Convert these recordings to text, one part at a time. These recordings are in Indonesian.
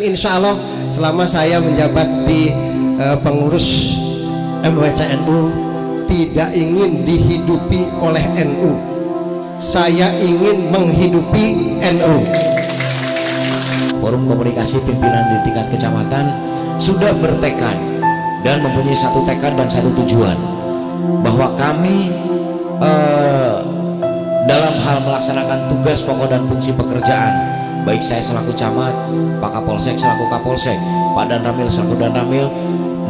insya Allah selama saya menjabat di pengurus MWCNU tidak ingin dihidupi oleh NU, saya ingin menghidupi NU. Forum komunikasi pimpinan di tingkat kecamatan sudah bertekad dan mempunyai satu tekad dan satu tujuan bahwa kami dalam hal melaksanakan tugas pokok dan fungsi pekerjaan, baik saya selaku camat, Pak Kapolsek selaku Kapolsek, Pak Danramil selaku Danramil,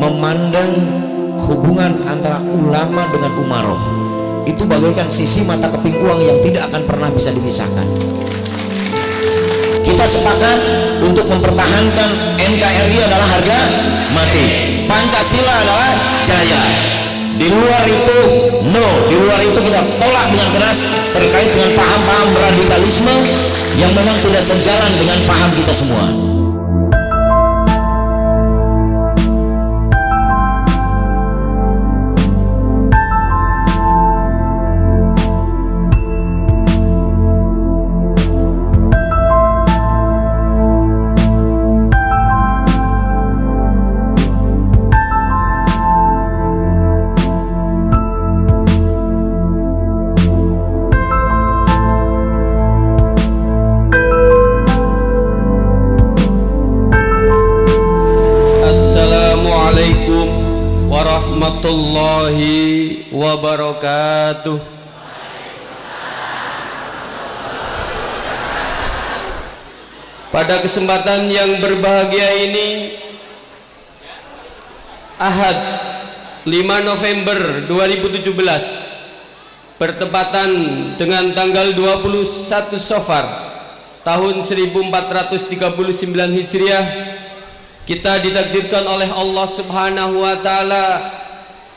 memandang hubungan antara ulama dengan umaroh itu bagaikan sisi mata keping uang yang tidak akan pernah bisa dipisahkan. Kita sepakat untuk mempertahankan NKRI adalah harga mati, Pancasila adalah jaya. Di luar itu no, di luar itu kita tolak dengan keras terkait dengan paham-paham radikalisme yang memang tidak sejalan dengan paham kita semua. Warahmatullahi wabarakatuh. Pada kesempatan yang berbahagia ini, Ahad 5 November 2017 bertepatan dengan tanggal 21 Safar tahun 1439 Hijriah, kita ditakdirkan oleh Allah Subhanahu wa taala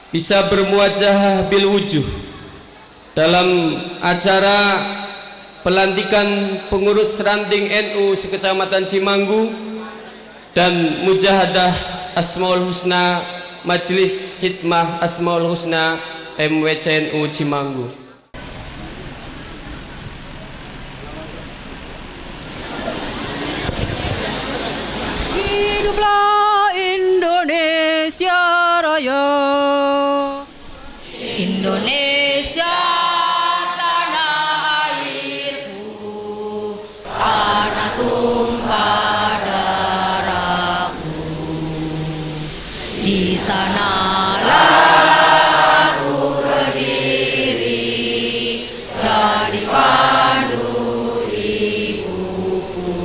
bisa bermuajah bil wujuh dalam acara pelantikan pengurus ranting NU sekecamatan Cimanggu dan mujahadah Asmaul Husna Majelis Hikmah Asmaul Husna MWCNU Cimanggu. Hiduplah Indonesia Raya, Indonesia tanah airku, tanah tumpah darahku. Di sanalah aku berdiri jadi pandu ibuku.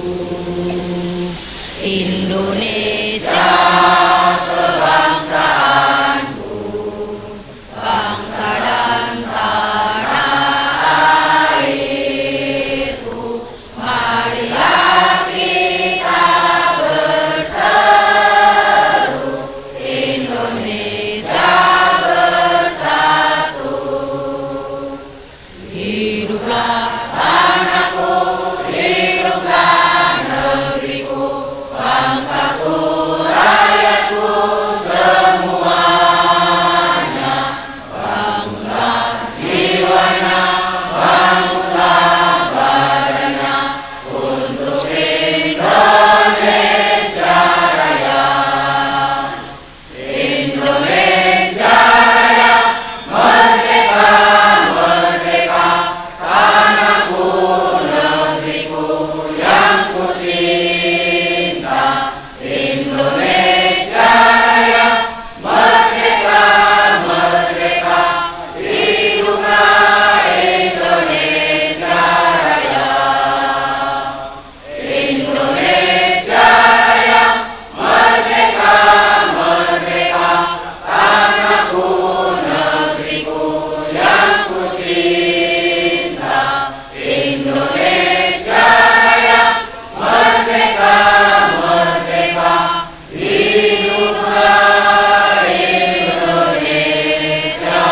Indonesia kebangsaanku, bangsa dan tanah airku. Marilah kita berseru, Indonesia bersatu. Hiduplah tanahku, hiduplah negeriku, bangsaku, rakyatku semuanya. Bangunlah jiwanya, bangunlah badannya untuk Indonesia Raya. Indonesia Raya, merdeka, merdeka, tanahku, negeriku yang ku cinta. Indonesia Raya, merdeka, merdeka, hiduplah Indonesia Raya. Indonesia Raya, merdeka, merdeka, tanahku, negeriku yang ku cinta. Indonesia Raya, merdeka, merdeka, hiduplah Indonesia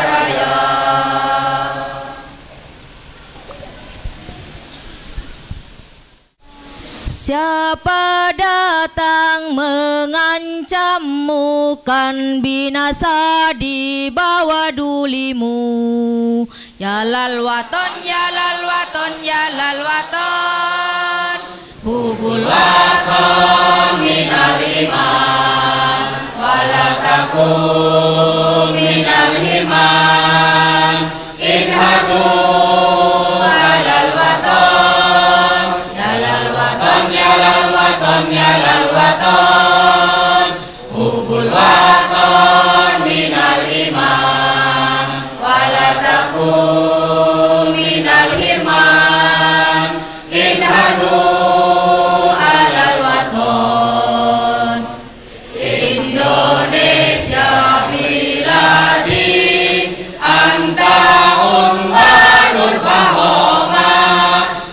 Raya. Siapa datang mengancammu, kan binasa di bawah dulimu. Ya lal waton, ya lal waton, ya lal waton, hubul waton. minal himan inhatu alal waton yalal waton yalal waton yalal waton hubul waton minal himan walatakum minal himan inhatu alal waton Indonesia biladi anta unwanul fahoma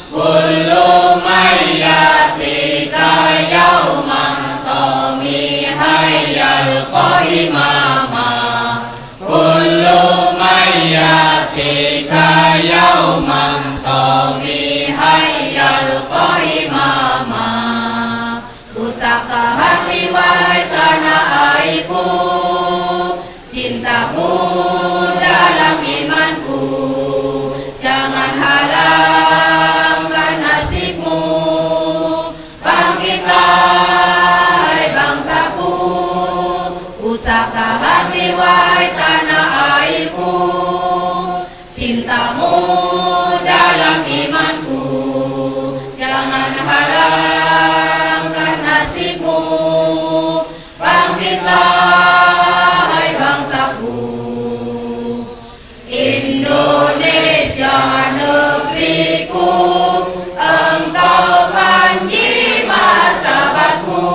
kullu mayyatika yauma tomi hayyal qaimama kullu mayyatika yauma tomi hayyal qaimama pusaka hati wahai tanah airku cintaku dalam imanku jangan halangkan nasibmu bangkitlah hai bangsaku pusaka hati wahai tanah airku cintamu dalam imanku jangan halangkan nasibmu bangkitlah hai bangsaku Indonesia negeriku engkau panji martabatmu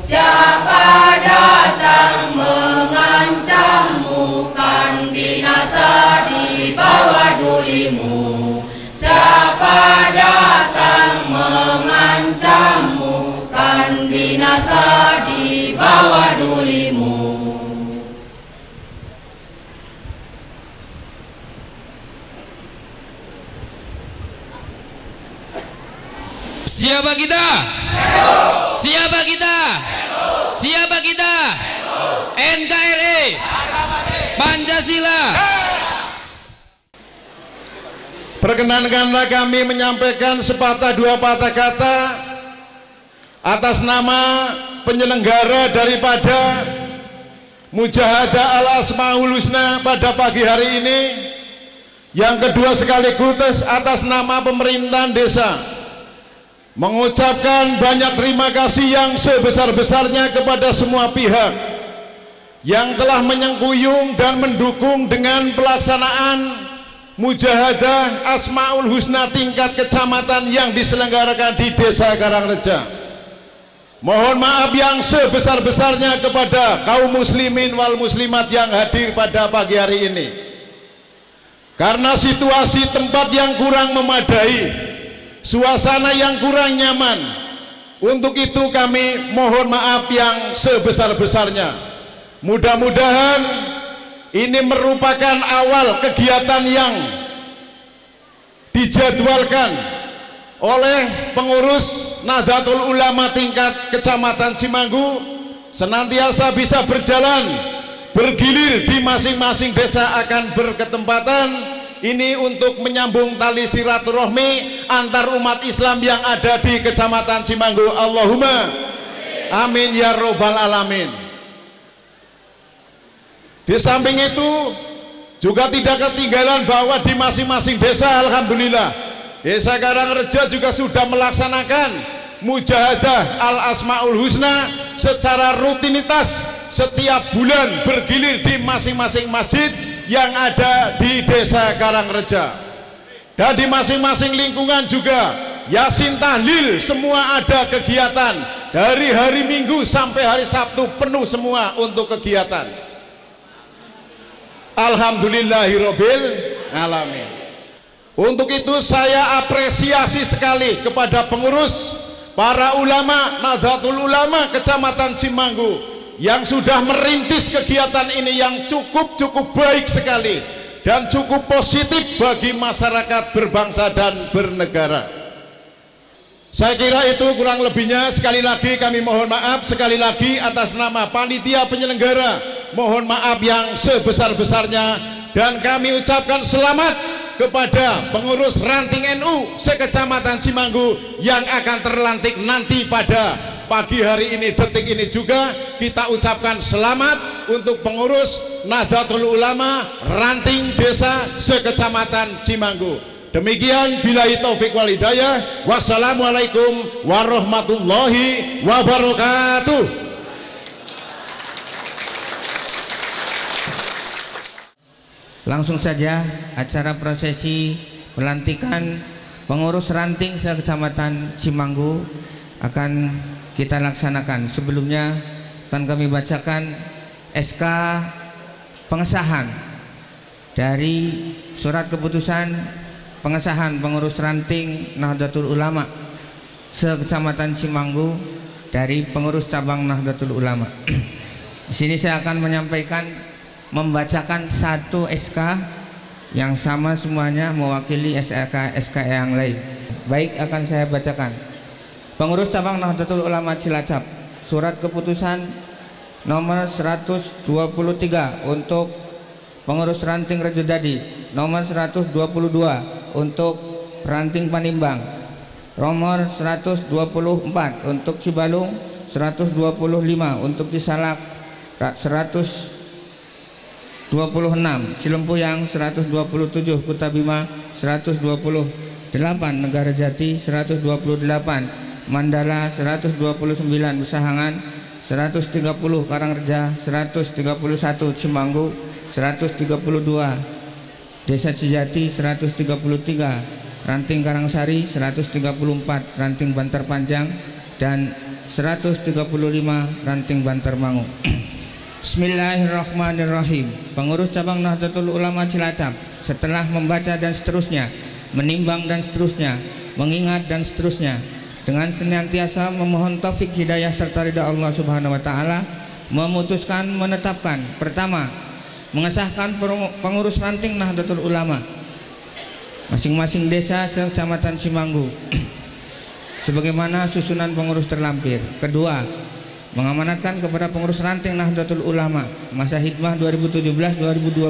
siapa datang mengancammu kan binasa di bawah dulimu siapa datang mengancammu kan binasa di bawah dulimu Siapa kita? Siapa kita? Siapa kita? NKRI Pancasila. Perkenankanlah kami menyampaikan sepatah dua patah kata atas nama penyelenggara daripada Mujahadah Al-Asmaul Husna pada pagi hari ini. Yang kedua sekaligus atas nama pemerintahan desa mengucapkan banyak terima kasih yang sebesar-besarnya kepada semua pihak yang telah menyengkuyung dan mendukung dengan pelaksanaan Mujahadah Asmaul Husna tingkat kecamatan yang diselenggarakan di Desa Karangreja. Mohon maaf yang sebesar-besarnya kepada kaum muslimin wal muslimat yang hadir pada pagi hari ini karena situasi tempat yang kurang memadai, suasana yang kurang nyaman. Untuk itu kami mohon maaf yang sebesar-besarnya. Mudah-mudahan ini merupakan awal kegiatan yang dijadwalkan oleh pengurus Nahdlatul Ulama tingkat Kecamatan Cimanggu senantiasa bisa berjalan bergilir di masing-masing desa akan berketempatan ini untuk menyambung tali silaturahmi antar umat Islam yang ada di Kecamatan Cimanggu. Allahumma amin ya robbal alamin. Di samping itu juga tidak ketinggalan bahwa di masing-masing desa alhamdulillah Desa Karangreja juga sudah melaksanakan Mujahadah Al-Asmaul Husna secara rutinitas setiap bulan bergilir di masing-masing masjid yang ada di Desa Karangreja. Dan di masing-masing lingkungan juga Yasin Tahlil semua ada kegiatan dari hari Minggu sampai hari Sabtu penuh semua untuk kegiatan. Alhamdulillahirabbil alamin. Untuk itu saya apresiasi sekali kepada pengurus, para ulama Nahdlatul Ulama Kecamatan Cimanggu yang sudah merintis kegiatan ini yang cukup baik sekali dan cukup positif bagi masyarakat berbangsa dan bernegara. Saya kira itu kurang lebihnya. Sekali lagi kami mohon maaf sekali lagi atas nama panitia penyelenggara. Mohon maaf yang sebesar-besarnya dan kami ucapkan selamat kepada pengurus ranting NU sekecamatan Cimanggu yang akan terlantik nanti pada pagi hari ini, detik ini juga kita ucapkan selamat untuk pengurus Nahdlatul Ulama ranting desa sekecamatan Cimanggu. Demikian, billahi taufik wal hidayah. Wassalamualaikum warahmatullahi wabarakatuh. Langsung saja acara prosesi pelantikan pengurus ranting sekecamatan Cimanggu akan kita laksanakan. Sebelumnya akan kami bacakan SK pengesahan dari surat keputusan pengesahan pengurus ranting Nahdlatul Ulama sekecamatan Cimanggu dari pengurus cabang Nahdlatul Ulama. Di sini saya akan membacakan satu SK yang sama semuanya mewakili SK yang lain. Baik, akan saya bacakan. Pengurus cabang Nahdlatul Ulama Cilacap, surat keputusan nomor 123 untuk pengurus ranting Rejodadi, nomor 122 untuk ranting Panimbang, nomor 124 untuk Cibalung, 125 untuk Cisalak, 126 Cilempoyang, 127 Kutabima, 128 Negara Jati, 128 Mandala, 129 Besahangan, 130 Karangreja, 131 Cimanggu, 132 Desa Cijati, 133 Ranting Karangsari, 134 Ranting Bantar Panjang, dan 135 Ranting Bantar Mangu. Bismillahirrahmanirrahim. Pengurus cabang Nahdlatul Ulama Cilacap setelah membaca dan seterusnya, menimbang dan seterusnya, mengingat dan seterusnya, dengan senantiasa memohon taufik hidayah serta ridha Allah Subhanahu wa taala, memutuskan menetapkan pertama, mengesahkan pengurus ranting Nahdlatul Ulama masing-masing desa sekecamatan Cimanggu sebagaimana susunan pengurus terlampir. Kedua, mengamanatkan kepada pengurus ranting Nahdlatul Ulama masa hikmah 2017-2022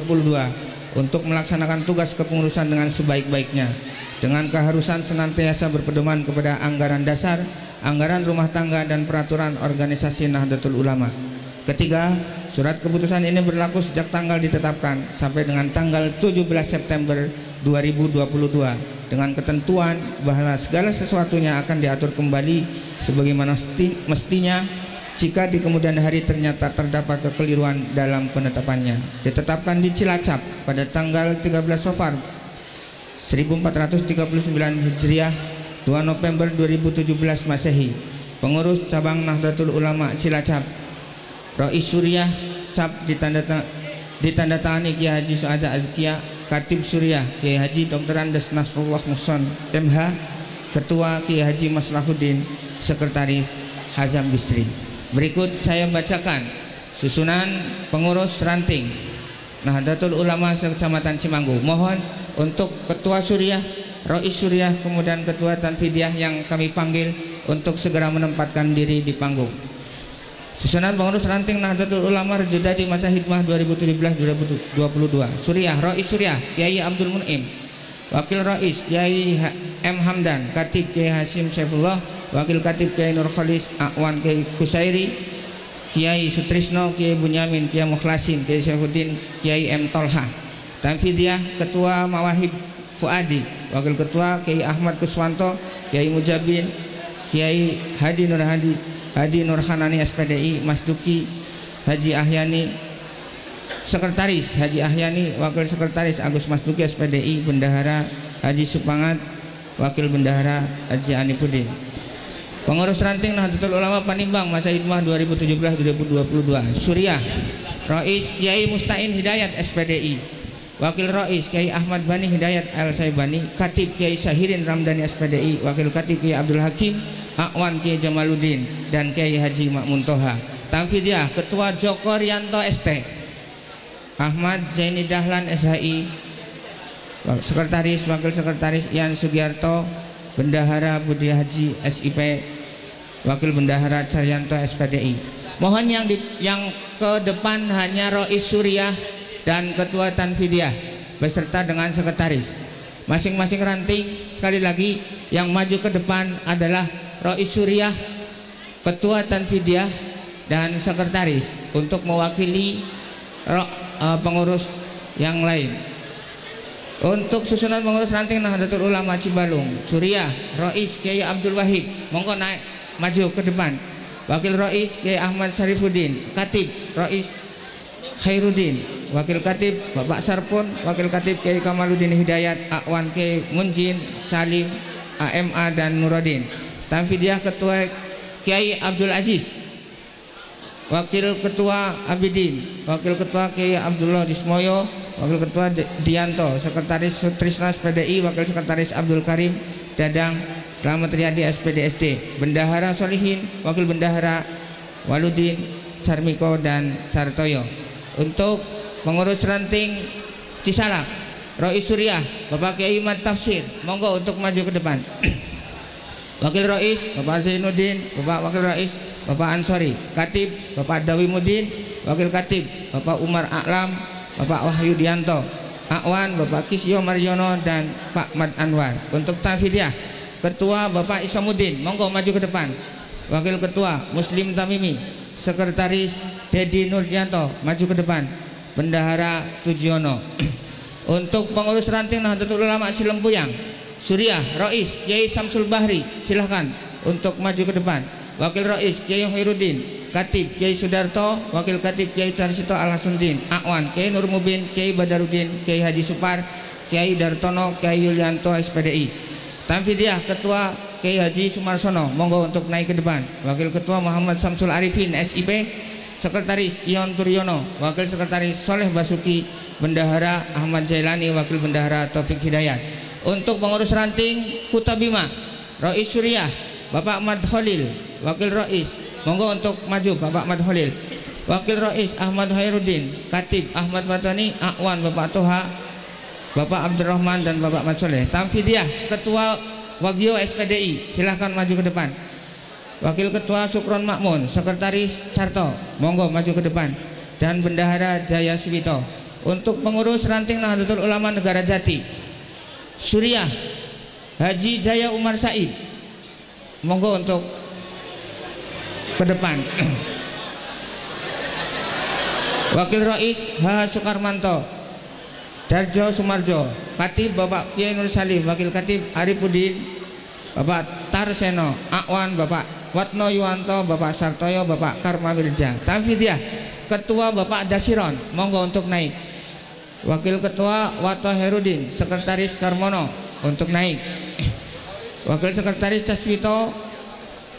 untuk melaksanakan tugas kepengurusan dengan sebaik-baiknya, dengan keharusan senantiasa berpedoman kepada anggaran dasar, anggaran rumah tangga, dan peraturan organisasi Nahdlatul Ulama. Ketiga, surat keputusan ini berlaku sejak tanggal ditetapkan sampai dengan tanggal 17 September 2022 dengan ketentuan bahwa segala sesuatunya akan diatur kembali sebagaimana mestinya jika di kemudian hari ternyata terdapat kekeliruan dalam penetapannya. Ditetapkan di Cilacap pada tanggal 13 Safar 1439 Hijriah, 2 November 2017 Masehi. Pengurus cabang Nahdlatul Ulama Cilacap, Rois Suriah Cap ditandatangani Kiai Haji Suada Azkia, Katib Suriah Kiai Haji Dr. Andes Nasrullah Muhson MH, Ketua Kiai Haji Maslahuddin, Sekretaris Hazam Bisri. Berikut saya bacakan susunan pengurus ranting Nahdlatul Ulama sekecamatan Cimanggu. Mohon untuk Ketua Suriah, Rois Suriah, kemudian Ketua Tanfidiyah yang kami panggil untuk segera menempatkan diri di panggung. Susunan pengurus ranting Nahdlatul Ulama Rejodadi masa hikmah 2017-2022. Suriah, Rois Suriah Kiai Abdul Mun'im, Wakil Rois Kiai M. Hamdan, Katib Kiai Hasim Saifullah, Wakil Katib Kiai Nur Khalis, Akwan Kiai Kusairi, Kiai Sutrisno, Kiai Bunyamin, Kiai Mukhlasin, Kiai Syaifuddin, Kiai M. Tolha. Tanfidiyah Ketua Mawahib Fuadi, Wakil Ketua Kiai Ahmad Kuswanto, Kiai Mujabin, Kiai Hadi Nur Hanani SPDI, Mas Duki Haji Ahyani, Sekretaris Haji Ahyani, Wakil Sekretaris Agus Mas Duki SPDI, Bendahara Haji Supangat, Wakil Bendahara Haji Anipuddin. Pengurus ranting Nahdlatul Ulama Panimbang masa hikmah 2017-2022. Suriah, Rois Kiai Mustain Hidayat SPDI, Wakil Rois Kiai Ahmad Bani Hidayat Al Saibani, Katib Kiai Sahirin Ramdhani SPDI, Wakil Katib Kiai Abdul Hakim, Akwan Kiai Jamaluddin, dan Kiai Haji Makmun Toha. Tanfidiyah Ketua Joko Rianto ST, Ahmad Zaini Dahlan SHI, Sekretaris Wakil Sekretaris Ian Sugiarto, Bendahara Budi Haji SIP, Wakil Bendahara Caryanto SPDI. Mohon yang ke depan hanya Rois Suriah dan Ketua Tanfidiyah beserta dengan sekretaris. Masing-masing ranting sekali lagi yang maju ke depan adalah Rois Suriah, ketua Tanfidiyah dan sekretaris untuk mewakili pengurus yang lain. Untuk susunan pengurus ranting Nahdlatul Ulama Cibalung, Suriah Rois Kiai Abdul Wahid, monggo naik maju ke depan. Wakil Rois Kiai Ahmad Syarifuddin, Katib Rois Khairuddin, Wakil Katib Bapak Sarpun, Wakil Katib Kiai Kamaluddin Hidayat, Akwan Kiai Munjin Salim, AMA dan Nuruddin. Tanfidiyah Ketua Kiai Abdul Aziz, Wakil Ketua Abidin, Wakil Ketua Kiai Abdullah Dismoyo, Wakil Ketua Dianto, Sekretaris Sutrisna SPDI, Wakil Sekretaris Abdul Karim Dadang, Selamat Riyadi SPDSD, Bendahara Solihin, Wakil Bendahara Waludin Sarmiko dan Sartoyo. Untuk pengurus ranting Cisalak, Rois Suriah Bapak Kiai Imad Tafsir, monggo untuk maju ke depan. Wakil Rois Bapak Zainuddin, Bapak Wakil Rois Bapak Ansori, Katib Bapak Dawimuddin, Wakil Katib Bapak Umar Aklam, Bapak Wahyu Dianto, Akwan Bapak Kisyo Mariono dan Pak Mad Anwar. Untuk Tanfidiyah Ketua Bapak Isamuddin, monggo maju ke depan. Wakil Ketua Muslim Tamimi, Sekretaris Dedi Nurdianto, maju ke depan. Bendahara Tujiono. Untuk pengurus ranting Nahdlatul Ulama Cilempuyang, Suriah Rois Kiai Samsul Bahri, silahkan untuk maju ke depan. Wakil Rois Kiai Khairuddin, Katib Kiai Sudarto, Wakil Katib Kiai Carsito Al-Hasunddin, Akwan Kiai Nur Mubin, Kiai Badaruddin, Kiai Haji Supar, Kiai Dartono, Kiai Yulianto SPDI. Tanfidiyah Ketua Kiai Haji Sumarsono, monggo untuk naik ke depan. Wakil Ketua Muhammad Samsul Arifin SIP, Sekretaris Ion Turyono, Wakil Sekretaris Soleh Basuki, Bendahara Ahmad Jailani, Wakil Bendahara Taufik Hidayat. Untuk pengurus ranting Kutabima, Rois Suriah Bapak Ahmad Khalil, Wakil Rois, monggo untuk maju Bapak Ahmad Khalil. Wakil Rois Ahmad Khairuddin, Katib Ahmad Fatani, Akwan Bapak Toha, Bapak Abdurrahman dan Bapak Ahmad Soleh. Tanfidiyah Ketua Wagio SPDI, silahkan maju ke depan. Wakil Ketua Sukron Makmun, Sekretaris Carto, monggo maju ke depan. Dan Bendahara Jaya Suwito. Untuk pengurus ranting Nahdlatul Ulama Negara Jati, Suriah Haji Jaya Umar Said, monggo untuk ke depan. Wakil Rois H. Sukarmanto, Darjo Sumarjo, Katib Bapak Kiai Nur Salim, Wakil Katib Arifuddin, Bapak Tarseno, Akwan Bapak Watno Yuwanto, Bapak Sartoyo, Bapak Karma Wirja. Tanfidiyah Ketua Bapak Dasiron, monggo untuk naik. Wakil Ketua Wato Herudin, Sekretaris Karmono untuk naik. Wakil Sekretaris Caswito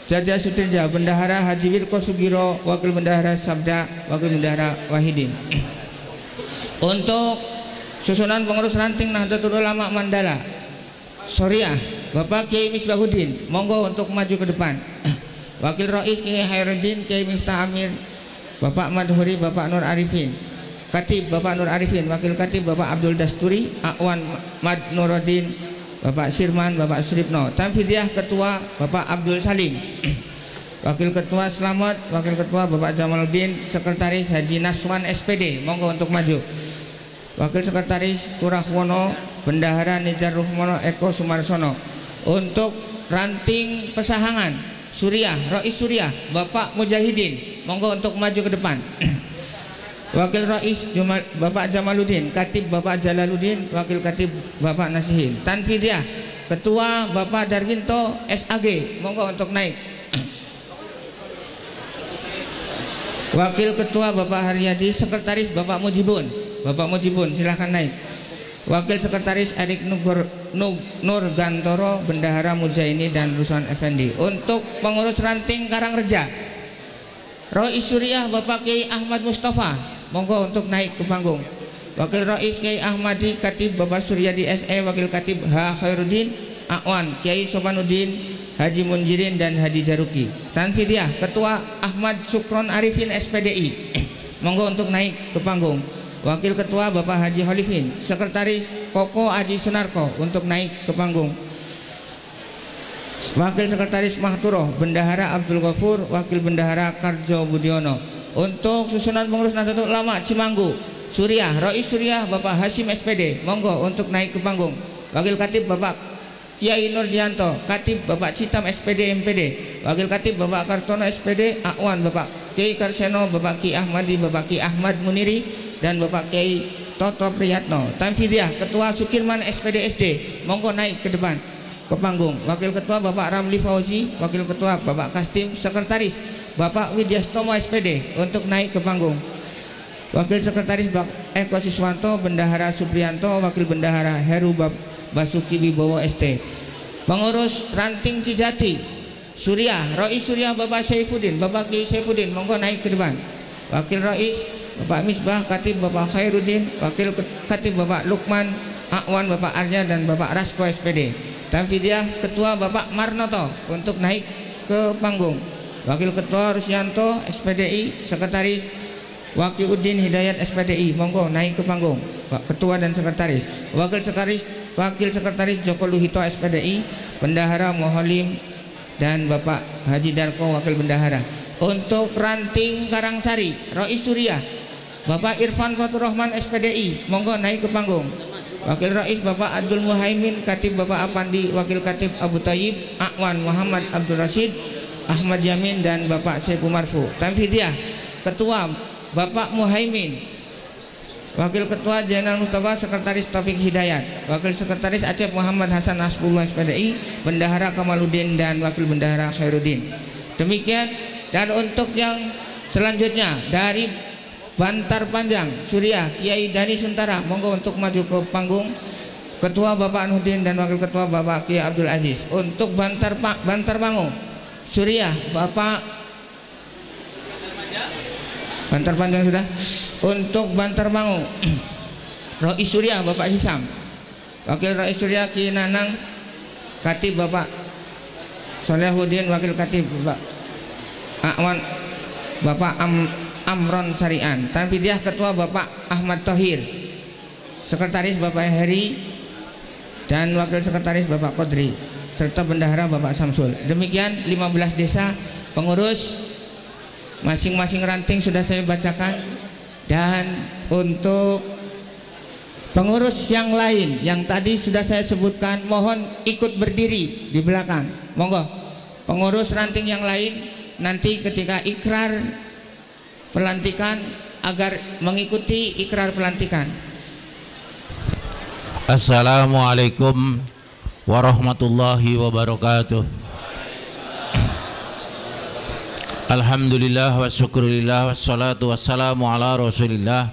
Jaja Sutirja, Bendahara Haji Wirko Sugiro, Wakil Bendahara Sabda, Wakil Bendahara Wahidin. Untuk susunan pengurus ranting Nahdlatul Ulama Mandala, Suriah Bapak Kiai Misbahuddin, monggo untuk maju ke depan. Wakil Rois Kiai Khairuddin, Kiai Miftah Amir, Bapak Madhuri, Bapak Nur Arifin. Katib Bapak Nur Arifin, Wakil Katib Bapak Abdul Dasturi, Akwan Mad Nuruddin, Bapak Sirman, Bapak Suripno. Tanfidiyah Ketua Bapak Abdul Salim, Wakil Ketua Selamat, Wakil Ketua Bapak Jamaluddin, Sekretaris Haji Naswan SPD, monggo untuk maju. Wakil Sekretaris Turahwono, Bendahara Nijar Ruhmono Eko Sumarsono. Untuk ranting Pesahangan, Suriah Rois Suriah Bapak Mujahidin, monggo untuk maju ke depan. Wakil Rois Bapak Jamaluddin, Katib Bapak Jalaluddin, Wakil Katib Bapak Nasihin. Tanfidiyah Ketua Bapak Darwinto SAG, monggo untuk naik. Wakil Ketua Bapak Haryadi, Sekretaris Bapak Mujibun, Bapak Mujibun silahkan naik. Wakil Sekretaris Erik Nur Gantoro, Bendahara Mujaini dan Ruswan Effendi. Untuk pengurus ranting Karangreja, Rois Suriah Bapak Kiai Ahmad Mustafa, monggo untuk naik ke panggung. Wakil Rois Kiai Ahmadi, Katib Bapak Suryadi SE, Wakil Katib H. Khairuddin, Akwan Kiai Sopanuddin, Haji Munjirin dan Haji Jaruki. Tanfidiyah Ketua Ahmad Sukron Arifin SPDI, monggo untuk naik ke panggung. Wakil Ketua Bapak Haji Holifin, Sekretaris Koko Haji Sunarko untuk naik ke panggung. Wakil Sekretaris Mahturoh, Bendahara Abdul Ghafur, Wakil Bendahara Karjo Budiono. Untuk susunan pengurus Nahdlatul Ulama Cimanggu, Suriah Rois Suriah Bapak Hasim SPD, monggo untuk naik ke panggung. Wakil Katib Bapak Kiai Nurdianto, Katib Bapak Citam SPD MPD, Wakil Katib Bapak Kartono SPD Akwan, Bapak Kiai Karseno, Bapak Kiai Ahmadi, Bapak Kiai Ahmad Muniri, dan Bapak Kiai Toto Priyatno. Tamfidiah Ketua Sukirman SPD SD, monggo naik ke depan ke panggung. Wakil Ketua Bapak Ramli Fauzi, Wakil Ketua Bapak Kastim, Sekretaris Bapak Widyastomo SPD untuk naik ke panggung. Wakil Sekretaris Bapak Eko Siswanto, Bendahara Supriyanto, Wakil Bendahara Heru Basuki Wibowo ST. Pengurus Ranting Cijati Surya, Rois Surya Bapak Saifuddin, Bapak Kiai Saifuddin, monggo naik ke depan. Wakil Rois Bapak Misbah, Katib Bapak Khairuddin, Wakil Katib Bapak Lukman, Akwan Bapak Arya, dan Bapak Rasko SPD. Tamfidiah Ketua Bapak Marnoto untuk naik ke panggung. Wakil Ketua Rusyanto SPDI, Sekretaris Wakiuddin Hidayat SPDI, monggo naik ke panggung. Pak Ketua dan Sekretaris. Wakil Sekretaris Joko Luhito SPDI, Bendahara Moholim, dan Bapak Haji Darko Wakil Bendahara. Untuk Ranting Karangsari, Rois Surya, Bapak Irfan Fatur Rahman SPDI, monggo naik ke panggung. Wakil Rois Bapak Abdul Muhaimin, Katib Bapak Apandi, Wakil Katib Abu Tayyib, Akwan Muhammad Abdul Rashid, Ahmad Yamin, dan Bapak Syeku Marfu. Tamfidiah Ketua Bapak Muhaimin, Wakil Ketua Jenderal Mustafa, Sekretaris Taufik Hidayat, Wakil Sekretaris Acep Muhammad Hasan Nasrullah SPDI, Bendahara Kamaluddin, dan Wakil Bendahara Khairuddin. Demikian. Dan untuk yang selanjutnya dari Bantar Panjang Surya, Kiai Dani Suntara, monggo untuk maju ke panggung. Ketua Bapak Anuddin dan Wakil Ketua Bapak Kiai Abdul Aziz. Untuk Bantar Bangu Surya, Bapak Bantar Panjang sudah. Untuk Bantar Bangu Rois Surya Bapak Hisam, Wakil Rois Surya Kiai Nanang, Katib Bapak Solehuddin, Wakil Katib Bapak Akwan Bapak Amron Sarian. Tamfidiah Ketua Bapak Ahmad Thohir, Sekretaris Bapak Heri, dan Wakil Sekretaris Bapak Kodri, serta Bendahara Bapak Samsul. Demikian 15 desa pengurus. Masing-masing ranting sudah saya bacakan. Dan untuk pengurus yang lain yang tadi sudah saya sebutkan, mohon ikut berdiri di belakang. Monggo pengurus ranting yang lain nanti ketika ikrar pelantikan agar mengikuti ikrar pelantikan. Assalamualaikum warahmatullahi wabarakatuh. Alhamdulillah wa syukurillah wassalatu wassalamu ala rasulillah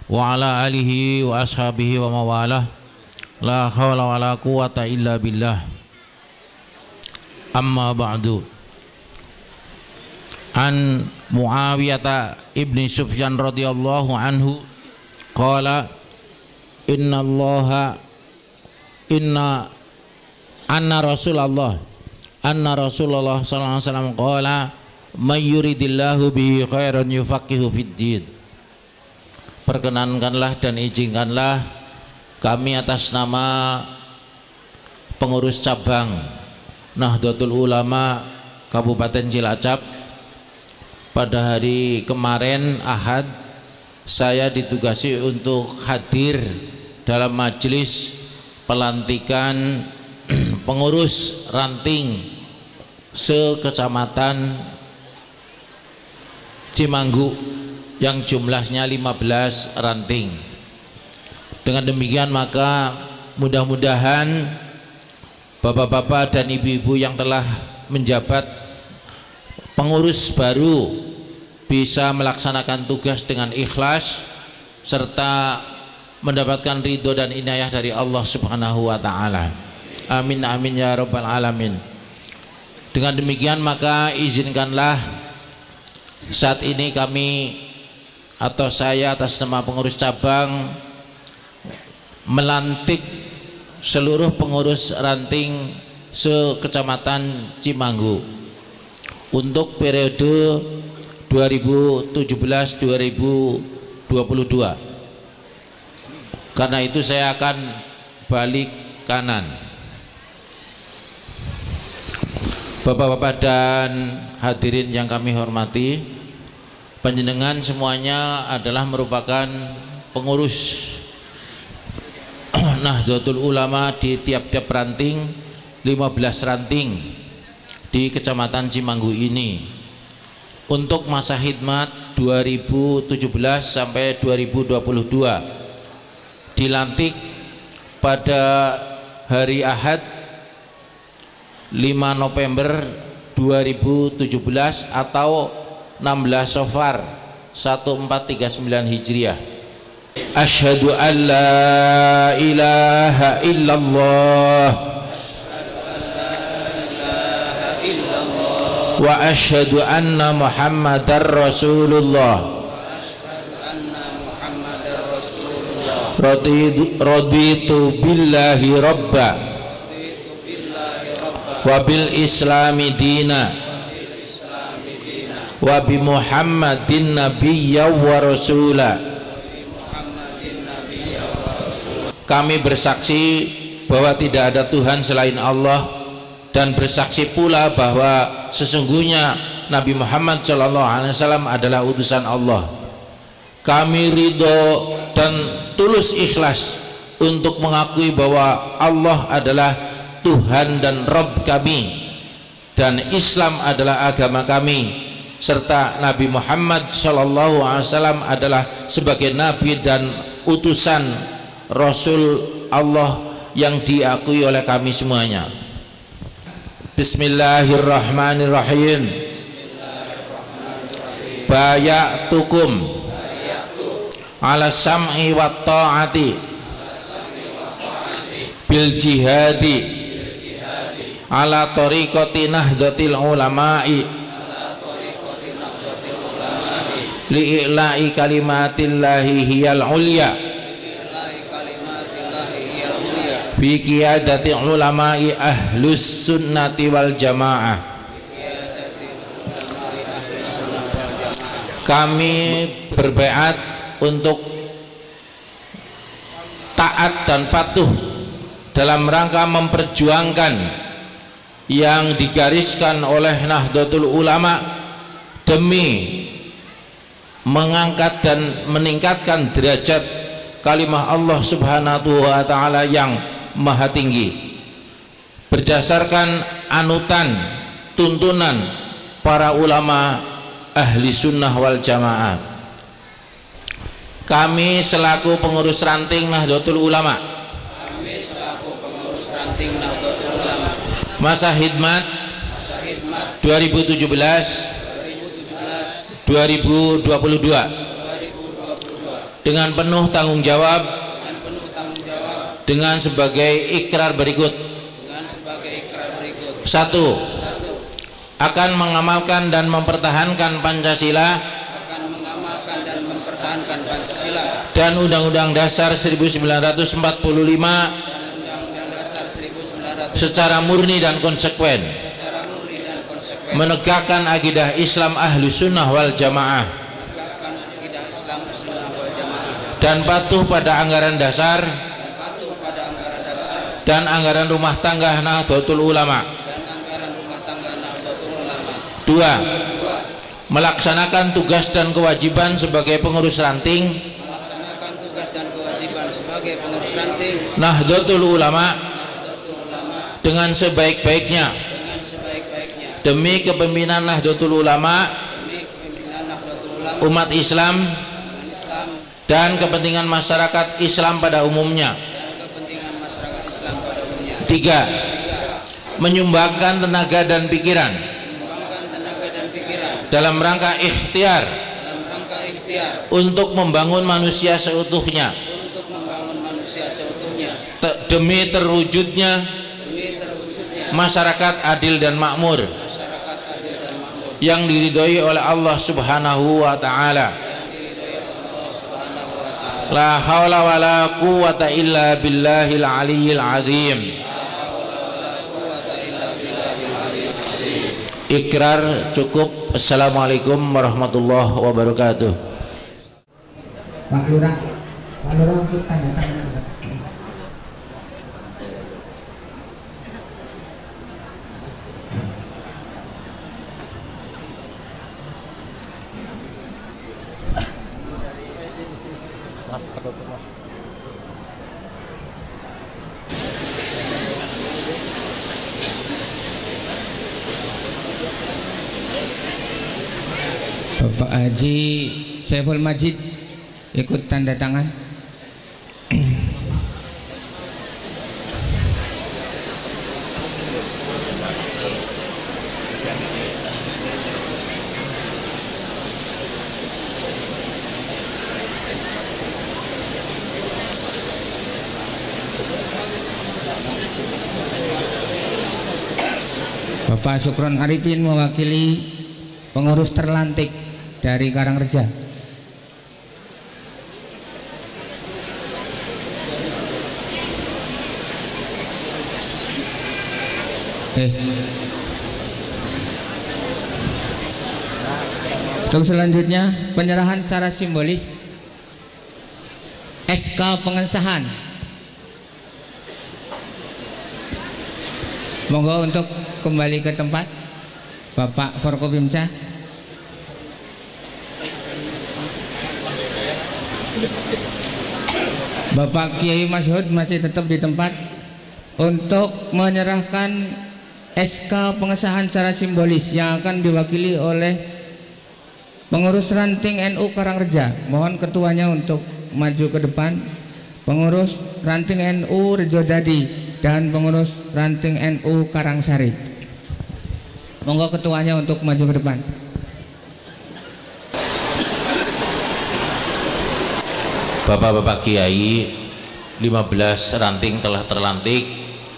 wa ala alihi wa ashabihi wa mawalah. La hawla wa la quwata illa billah. Amma ba'du. An Muawiyah ibni Sufyan radhiyallahu anhu qala anna Rasulullah sallallahu alaihi wasallam qala may yuridillahu bihi khairan yufaqihu fid din. Perkenankanlah dan izinkanlah kami atas nama pengurus cabang Nahdlatul Ulama Kabupaten Cilacap, pada hari kemarin Ahad saya ditugasi untuk hadir dalam majelis pelantikan pengurus ranting sekecamatan Cimanggu yang jumlahnya 15 ranting. Dengan demikian maka mudah-mudahan bapak-bapak dan ibu-ibu yang telah menjabat pengurus baru bisa melaksanakan tugas dengan ikhlas serta mendapatkan ridho dan inayah dari Allah Subhanahu wa taala. Amin amin ya rabbal alamin. Dengan demikian maka izinkanlah saat ini kami atau saya atas nama pengurus cabang melantik seluruh pengurus ranting sekecamatan Cimanggu untuk periode 2017-2022. Karena itu saya akan balik kanan. Bapak-bapak dan hadirin yang kami hormati, panjenengan semuanya adalah merupakan pengurus Nahdlatul Ulama di tiap-tiap ranting 15 ranting di Kecamatan Cimanggu ini untuk masa khidmat 2017 sampai 2022, dilantik pada hari Ahad 5 November 2017 atau 16 Safar 1439 Hijriah. Asyhadu an la ilaha illallah wa asyhadu anna Muhammadar Rasulullah. Raditu billahi rabba wa bil islami dina wa bi Muhammadin nabiyya wa rasula. Kami bersaksi bahwa tidak ada Tuhan selain Allah, dan bersaksi pula bahwa sesungguhnya Nabi Muhammad SAW adalah utusan Allah. Kami ridho dan tulus ikhlas untuk mengakui bahwa Allah adalah Tuhan dan Rabb kami, dan Islam adalah agama kami, serta Nabi Muhammad SAW adalah sebagai Nabi dan utusan Rasul Allah yang diakui oleh kami semuanya. Bismillahirrahmanirrahim. Bayatukum ala sam'i wa ta'ati bil jihadi ala tariqati nahdlatil ulama'i li'ila'i kalimatillahi hiyal ulya bi qiyadati ulama'i ahlus sunnati wal jamaah. Kami berbaiat untuk taat dan patuh dalam rangka memperjuangkan yang digariskan oleh Nahdlatul Ulama demi mengangkat dan meningkatkan derajat kalimah Allah Subhanahu wa taala yang maha tinggi, berdasarkan anutan tuntunan para ulama ahli sunnah wal jamaah. Kami selaku pengurus ranting Nahdlatul Ulama, masa khidmat 2017-2022 dengan penuh tanggung jawab dengan sebagai ikrar berikut. 1. Akan mengamalkan dan mempertahankan Pancasila dan Undang-Undang Dasar 1945 secara murni dan konsekuen, menegakkan akidah Islam ahlu sunnah wal jamaah, dan patuh pada anggaran dasar dan anggaran rumah tangga Nahdlatul Ulama. 2. Melaksanakan tugas dan kewajiban sebagai pengurus ranting Nahdlatul Ulama dengan sebaik-baiknya demi kepemimpinan Nahdlatul Ulama, umat Islam, dan kepentingan masyarakat Islam pada umumnya. 3. Menyumbangkan tenaga dan pikiran dalam rangka ikhtiar untuk membangun manusia seutuhnya demi terwujudnya masyarakat adil dan makmur yang diridhoi oleh Allah Subhanahu wa taala. La haula wala quwata illa billahil aliyyil azim. Ikrar cukup. Assalamualaikum warahmatullahi wabarakatuh. Pak Lurah untuk tanda tangan. Mas, Mas. Bapak Haji Saiful Majid ikut tanda tangan. Bapak Sukron Arifin mewakili pengurus terlantik dari Karangreja. Untuk selanjutnya penyerahan secara simbolis SK pengesahan. Monggo untuk kembali ke tempat Bapak Forkopimda. Bapak Kiai Masyhud masih tetap di tempat untuk menyerahkan SK pengesahan secara simbolis yang akan diwakili oleh pengurus ranting NU Karangreja. Mohon ketuanya untuk maju ke depan. Pengurus ranting NU Rejodadi dan pengurus ranting NU Karangsari. Monggo ketuanya untuk maju ke depan. Bapak-bapak Kiai, 15 ranting telah terlantik,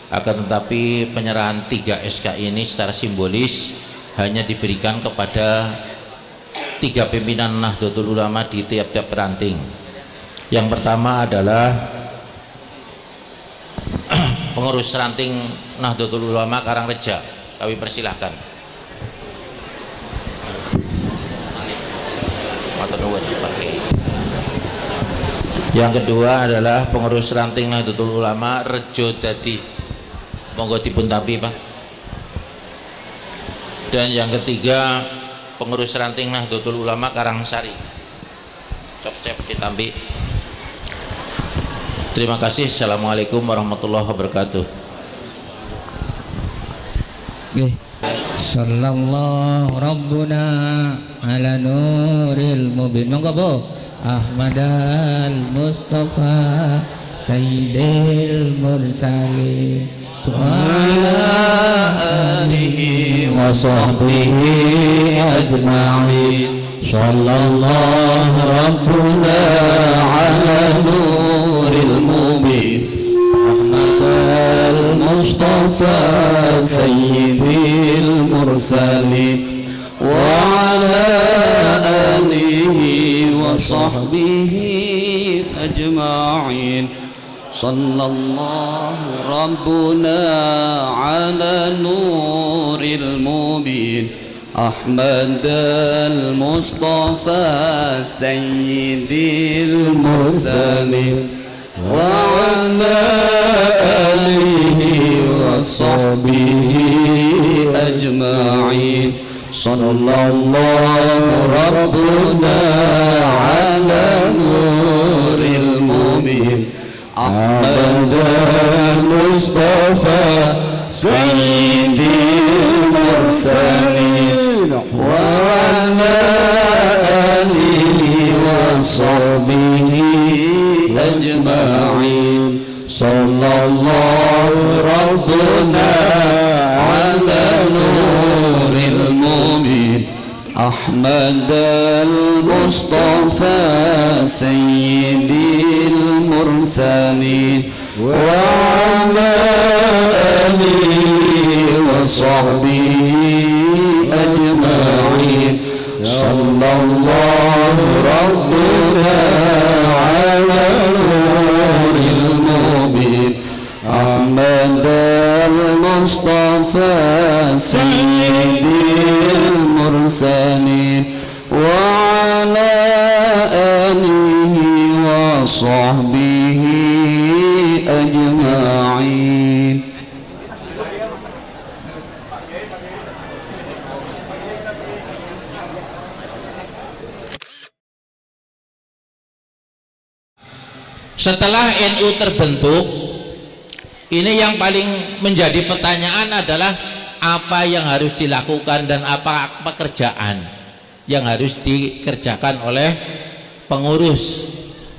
akan tetapi penyerahan 3 SK ini secara simbolis hanya diberikan kepada 3 pimpinan Nahdlatul Ulama di tiap-tiap ranting. Yang pertama adalah pengurus ranting Nahdlatul Ulama Karangreja, kami persilahkan. Yang kedua adalah pengurus ranting Nahdlatul Ulama Rejodadi, monggo dipun tampi Pak. Dan yang ketiga pengurus ranting Nahdlatul Ulama Karangsari, cep ditampi. Terima kasih. Assalamualaikum warahmatullahi wabarakatuh. Sallallahu Rabbuna ala nuril mubin. Monggo Bu Ahmad al-Mustafa Sayyidil Mursalin ala alihi wa sahbihi ajma'in. Sallallahu Rabbuna ala nuril mubin Ahmad al-Mustafa Sayyidil Mursalin wa ala alihi wa sahbihi ajma'in. Sallallahu Rabbuna ala nuril mubin Ahmad al-Mustafa Sayyidil Mursalin wa ala alihi wa sahbihi ajma'in. Sallallahu Rabbuna ala nuril mubin Ahmad al-Mustafa Sayyidil Mursalin wa ala alihi wa sahbihi ajma'in. Sallallahu Rabbuna ala nuril mubin Ahmad al-Mustafa Sayyidil Mursalin wa ala alihi wa sahbihi ajma'in. Sallallahu Rabbuna ala nuril mubin Ahmad al-Mustafa Sayyidil Mursalin wa ala alihi wa sahbihi ajma'in. Setelah NU terbentuk, ini yang paling menjadi pertanyaan adalah apa yang harus dilakukan dan apa pekerjaan. yang harus dikerjakan oleh pengurus.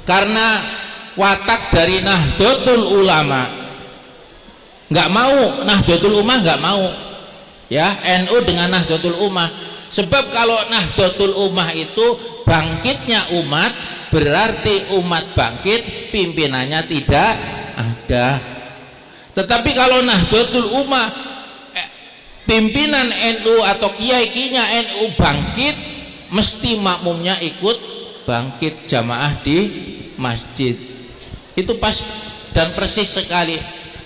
Karena watak dari Nahdlatul Ulama nggak mau, Nahdlatul Ummah nggak mau ya, NU dengan Nahdlatul Ummah. Sebab kalau Nahdlatul Ummah itu bangkitnya umat, berarti umat bangkit, pimpinannya tidak ada. Tetapi kalau Nahdlatul Ummah, pimpinan NU atau kiai-kiainya NU bangkit, mesti makmumnya ikut bangkit, jamaah di masjid. Itu pas dan persis sekali.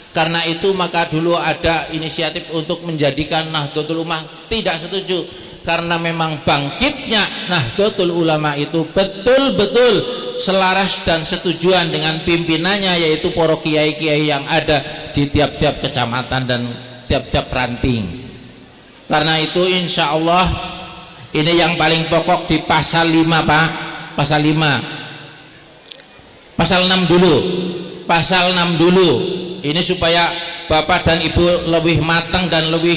Karena itu maka dulu ada inisiatif untuk menjadikan Nahdlatul Ummah, tidak setuju, karena memang bangkitnya Nahdlatul Ulama itu betul-betul selaras dan setujuan dengan pimpinannya, yaitu para kiai-kiai yang ada di tiap-tiap kecamatan dan tiap-tiap ranting. Karena itu insya Allah ini yang paling pokok di pasal 5 Pak, pasal 5, pasal 6 dulu, pasal 6 dulu. Ini supaya Bapak dan Ibu lebih matang dan lebih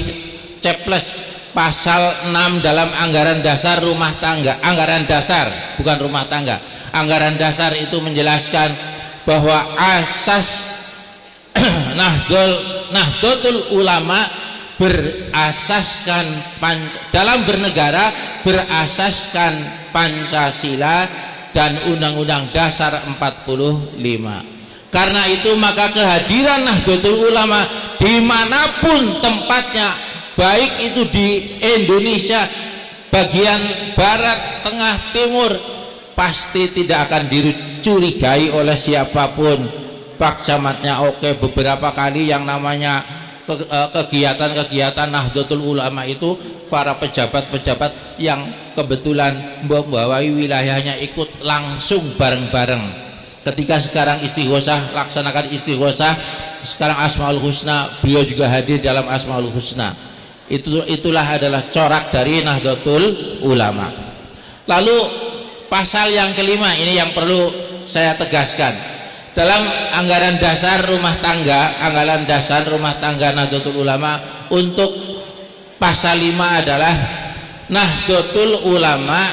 ceples. Pasal 6 dalam anggaran dasar rumah tangga, anggaran dasar bukan rumah tangga, anggaran dasar itu menjelaskan bahwa asas Nahdlatul Ulama berasaskan dalam bernegara berasaskan Pancasila dan Undang-Undang Dasar 45. Karena itu maka kehadiran Nahdlatul Ulama dimanapun tempatnya, baik itu di Indonesia bagian barat, tengah, timur, pasti tidak akan dicurigai oleh siapapun. Pak Camatnya oke, beberapa kali yang namanya kegiatan-kegiatan Nahdlatul Ulama itu para pejabat-pejabat yang kebetulan membawai wilayahnya ikut langsung bareng-bareng. Ketika sekarang istighosah, laksanakan istighosah, sekarang Asmaul Husna, beliau juga hadir dalam Asmaul Husna. Itulah adalah corak dari Nahdlatul Ulama. Lalu pasal yang kelima ini yang perlu saya tegaskan. Dalam anggaran dasar rumah tangga Nahdlatul Ulama, untuk pasal 5 adalah Nahdlatul Ulama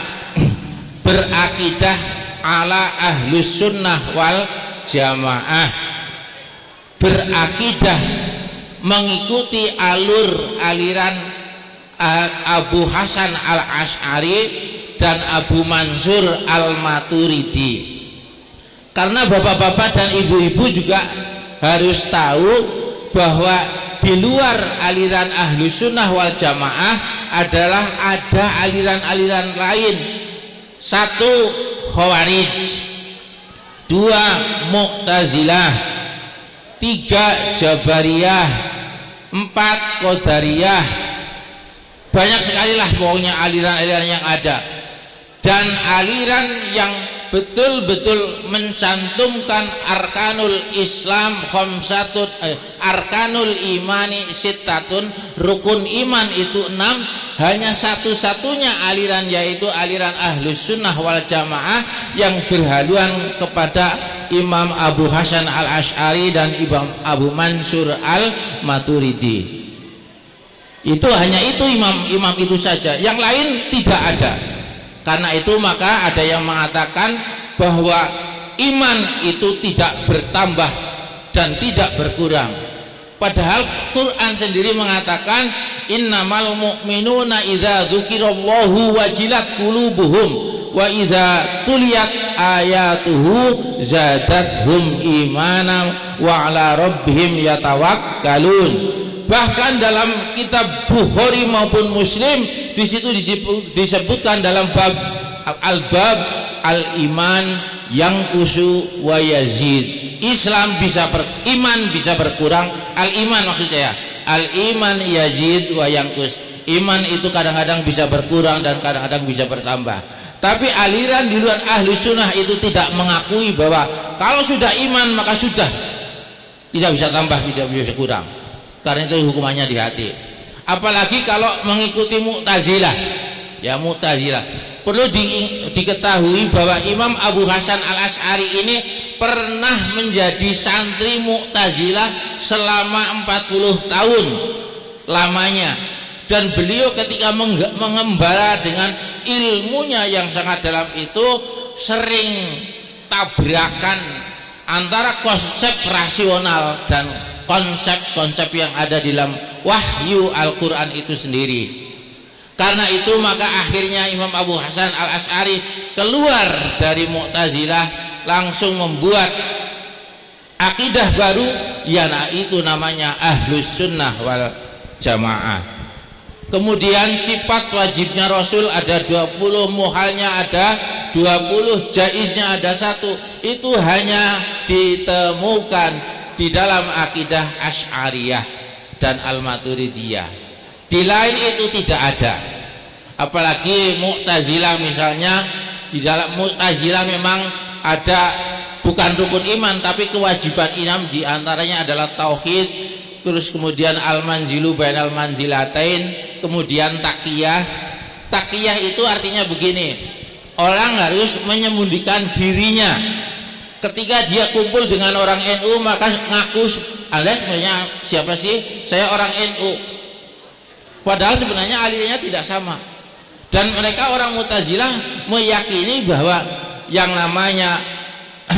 berakidah ala ahlus sunnah wal jamaah, berakidah mengikuti aliran Abu Hasan al-Ash'ari dan Abu Mansur al-Maturidi. Karena bapak-bapak dan ibu-ibu juga harus tahu bahwa di luar aliran ahlus sunnah wal jamaah adalah ada aliran-aliran lain. 1 Khawarij, 2 Mu'tazilah, 3 Jabariyah, 4 Qadariyah. Banyak sekali lah pokoknya aliran-aliran yang ada. Dan aliran yang betul-betul mencantumkan arkanul Islam khamsatun, arkanul imani sittatun, rukun iman itu 6, hanya satu-satunya aliran yaitu aliran ahlus sunnah wal jamaah yang berhaluan kepada Imam Abu Hasan al-Ash'ari dan Imam Abu Mansur al-Maturidi. Itu hanya itu imam itu saja, yang lain tidak ada. Karena itu maka ada yang mengatakan bahwa iman itu tidak bertambah dan tidak berkurang. Padahal Quran sendiri mengatakan innamal mu'minuna idza dzukirallahu wajilat qulubuhum wa idza tuliyat ayatuhu zadathum imanan wa ala rabbihim yatawakkalun. Bahkan dalam kitab Bukhari maupun Muslim di situ disebutkan dalam bab al-bab al-iman yang kusu wa yazid. Islam iman bisa berkurang, al-iman maksud saya, al-iman yazid wa yanqus. Iman itu kadang-kadang bisa berkurang dan kadang-kadang bisa bertambah. Tapi aliran di luar ahli sunnah itu tidak mengakui bahwa kalau sudah iman maka sudah, tidak bisa tambah, tidak bisa kurang. Karena itu hukumannya di hati. Apalagi kalau mengikuti Mu'tazilah, ya Mu'tazilah. Perlu diketahui bahwa Imam Abu Hasan al-Ash'ari ini pernah menjadi santri Mu'tazilah selama 40 tahun lamanya. dan beliau ketika mengembara dengan ilmunya yang sangat dalam itu sering tabrakan antara konsep rasional dan konsep-konsep yang ada di dalam wahyu Al-Quran itu sendiri. Karena itu maka akhirnya Imam Abu Hasan Al-Asy'ari keluar dari Mu'tazilah, langsung membuat akidah baru, itu namanya Ahlus Sunnah wal Jamaah. Kemudian sifat wajibnya Rasul ada 20, muhalnya ada 20, jaiznya ada 1. Itu hanya ditemukan di dalam akidah Asy'ariyah dan Al-Maturidiyah. Di lain itu tidak ada. Apalagi Mu'tazilah misalnya, di dalam Mu'tazilah memang ada bukan rukun iman tapi kewajiban iman, di antaranya adalah tauhid, terus kemudian al-manzilu bainal manzilatain, kemudian taqiyah. Taqiyah itu artinya begini, orang harus menyembunyikan dirinya. Ketika dia kumpul dengan orang NU maka ngaku, Anda sebenarnya siapa sih? Saya orang NU. Padahal sebenarnya alirannya tidak sama. Dan mereka orang Mu'tazilah meyakini bahwa yang namanya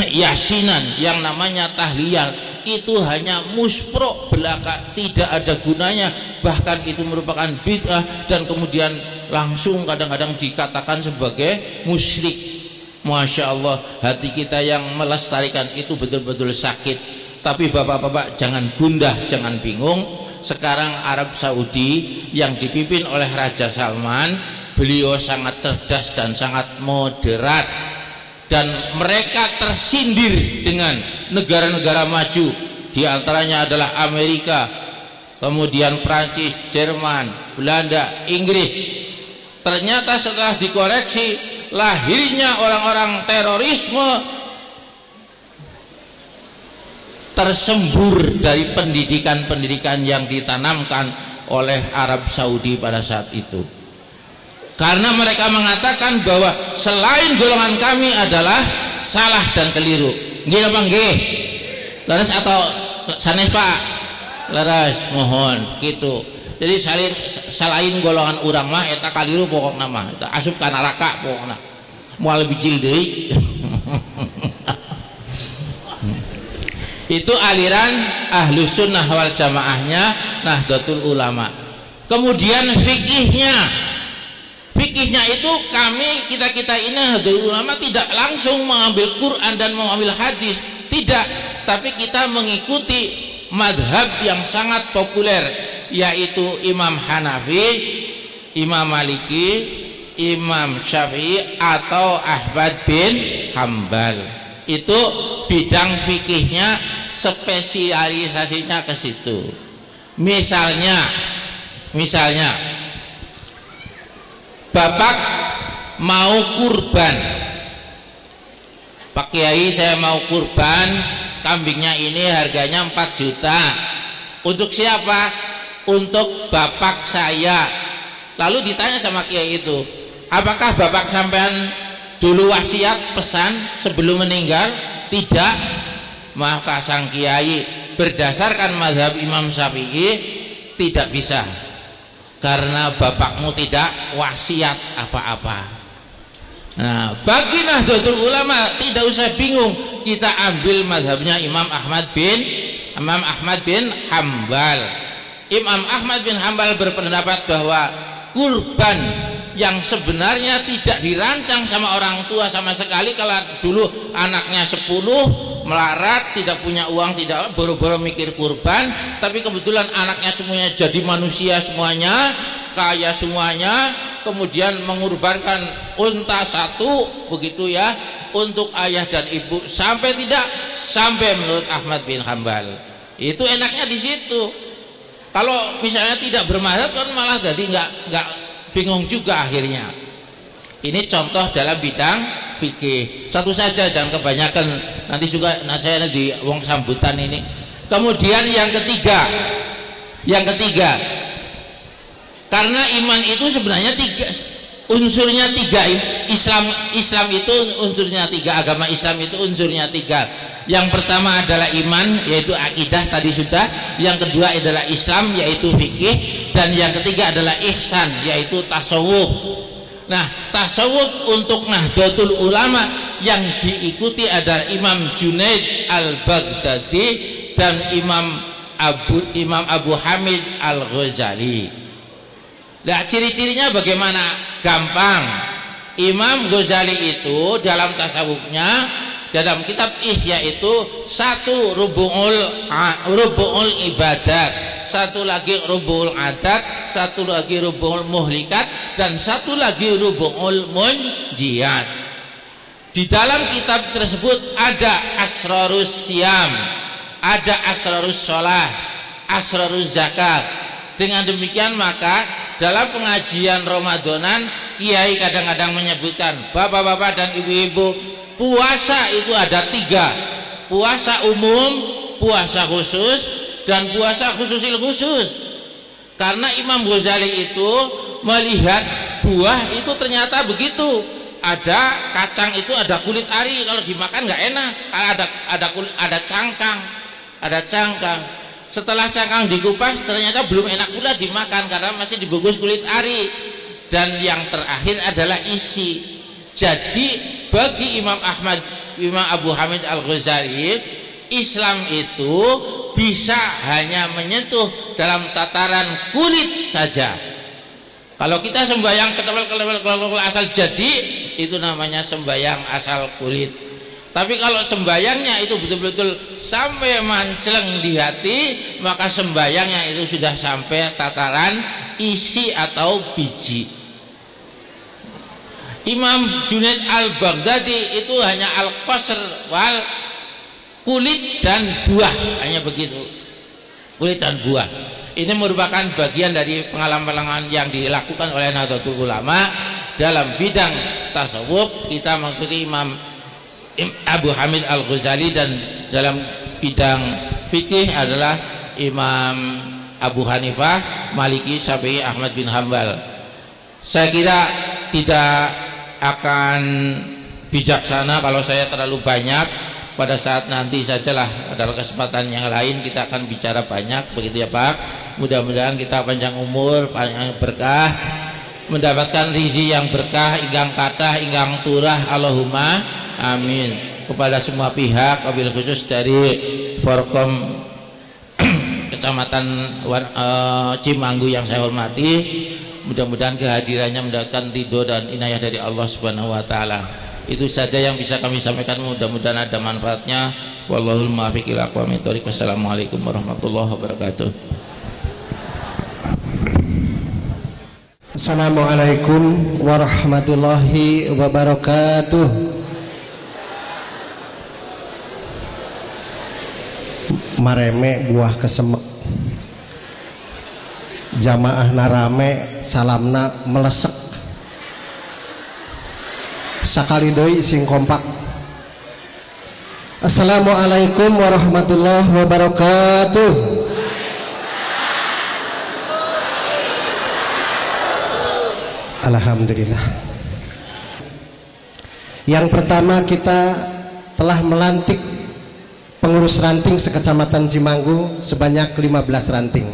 yasinan, yang namanya tahliyal itu hanya musprok belaka, tidak ada gunanya, bahkan itu merupakan bid'ah dan kemudian langsung kadang-kadang dikatakan sebagai musyrik. Masya Allah, hati kita yang melestarikan itu betul-betul sakit. Tapi bapak-bapak jangan gundah, jangan bingung. Sekarang Arab Saudi yang dipimpin oleh Raja Salman, beliau sangat cerdas dan sangat moderat, dan mereka tersindir dengan negara-negara maju, di antaranya adalah Amerika, kemudian Prancis, Jerman, Belanda, Inggris. Ternyata setelah dikoreksi, lahirnya orang-orang terorisme tersembur dari pendidikan-pendidikan yang ditanamkan oleh Arab Saudi pada saat itu. Karena mereka mengatakan bahwa selain golongan kami adalah salah dan keliru. Nggih apa nggih? Leres atau sanes Pak? Leres, mohon gitu. Jadi selain golongan urang mah eta kaliru pokokna mah. Eta asup ka neraka pokokna. Moal bijil deui. Itu aliran Ahlus Sunnah wal Jamaahnya Nahdlatul Ulama. Kemudian fikihnya itu kita ini Nahdlatul Ulama tidak langsung mengambil Quran dan mengambil hadis, tidak, tapi kita mengikuti madhab yang sangat populer, yaitu Imam Hanafi, Imam Maliki, Imam Syafi'i atau Ahmad bin Hambal. Itu bidang fikihnya, spesialisasinya ke situ. Misalnya Bapak mau kurban, Pak Kiai saya mau kurban, kambingnya ini harganya 4 juta. Untuk siapa? Untuk bapak saya. Lalu ditanya sama Kiai itu, apakah bapak sampean dulu wasiat pesan sebelum meninggal? Tidak. Maka sang Kiai berdasarkan mazhab Imam Syafi'i tidak bisa, karena bapakmu tidak wasiat apa-apa. Nah, bagi Nahdlatul Ulama tidak usah bingung, kita ambil mazhabnya Imam Ahmad bin Hambal. Imam Ahmad bin Hambal berpendapat bahwa kurban yang sebenarnya tidak dirancang sama orang tua sama sekali. Kalau dulu anaknya 10 melarat, tidak punya uang, tidak boro-boro mikir kurban, tapi kebetulan anaknya semuanya jadi manusia semuanya, kaya semuanya, kemudian mengorbankan unta 1 begitu ya untuk ayah dan ibu, sampai tidak sampai menurut Ahmad bin Hambal. Itu enaknya di situ. Kalau misalnya tidak bermazhab kan malah jadi nggak bingung juga akhirnya. Ini contoh dalam bidang fikih. Satu saja, jangan kebanyakan, nanti juga saya di wong sambutan ini. Kemudian yang ketiga, karena iman itu sebenarnya unsurnya 3. Islam itu unsurnya 3, agama Islam itu unsurnya 3. Yang pertama adalah iman, yaitu akidah tadi sudah. Yang kedua adalah Islam, yaitu fikih. Dan yang ketiga adalah ihsan, yaitu tasawuf. Nah, tasawuf untuk Nahdlatul Ulama yang diikuti adalah Imam Junaid Al-Baghdadi dan Imam Abu Hamid Al-Ghazali. Nah, ciri-cirinya bagaimana? Gampang. Imam Ghazali itu dalam tasawufnya, dalam kitab Ihya itu satu rubu'ul ibadat, satu lagi rubu'ul adat, satu lagi rubu'ul muhlikat, dan satu lagi rubu'ul munjiyat. Di dalam kitab tersebut ada asrarus siam, ada asrarus sholah, asrarus zakat. Dengan demikian maka dalam pengajian Ramadanan kiai kadang-kadang menyebutkan, bapak-bapak dan ibu-ibu, puasa itu ada 3, puasa umum, puasa khusus, dan puasa khususil khusus. Karena Imam Ghazali itu melihat buah itu ternyata begitu, ada kacang itu ada kulit ari, kalau dimakan nggak enak, ada cangkang. Setelah cangkang dikupas ternyata belum enak pula dimakan karena masih dibungkus kulit ari. Dan yang terakhir adalah isi. Jadi bagi Imam Abu Hamid Al-Ghazali, Islam itu bisa hanya menyentuh dalam tataran kulit saja. Kalau kita sembahyang ketebal asal jadi, itu namanya sembahyang asal kulit. Tapi kalau sembayangnya itu betul-betul sampai manceleng di hati, maka sembayangnya itu sudah sampai tataran isi atau biji. Imam Junaid Al-Baghdadi itu hanya al-qasr wal kulit dan buah, hanya begitu, kulit dan buah. Ini merupakan bagian dari pengalaman yang dilakukan oleh Nahdlatul Ulama dalam bidang tasawuf. Kita mengikuti Imam Abu Hamid Al-Ghazali, dan dalam bidang fikih adalah Imam Abu Hanifah, Maliki, Syafi'i, Ahmad bin Hambal. Saya kira tidak akan bijaksana kalau saya terlalu banyak. Pada saat nanti sajalah, adalah kesempatan yang lain kita akan bicara banyak, begitu ya Pak. Mudah-mudahan kita panjang umur, panjang berkah, mendapatkan rizki yang berkah, ingkang kathah, ingkang turah, Allahumma amin. Kepada semua pihak, wabil khusus dari Forkom Kecamatan Cimanggu yang saya hormati, mudah-mudahan kehadirannya mendapatkan ridho dan inayah dari Allah Subhanahu wa taala. Itu saja yang bisa kami sampaikan, mudah-mudahan ada manfaatnya. Wallahul muwaffiq ila aqwamit thoriq. Wassalamualaikum warahmatullahi wabarakatuh. Assalamualaikum warahmatullahi wabarakatuh. Mareme buah kesemek, jamaah narame, salamna melesek, sakali deui sing kompak. Assalamualaikum warahmatullahi wabarakatuh. Alhamdulillah. Yang pertama, kita telah melantik pengurus ranting sekecamatan Cimanggu sebanyak 15 ranting.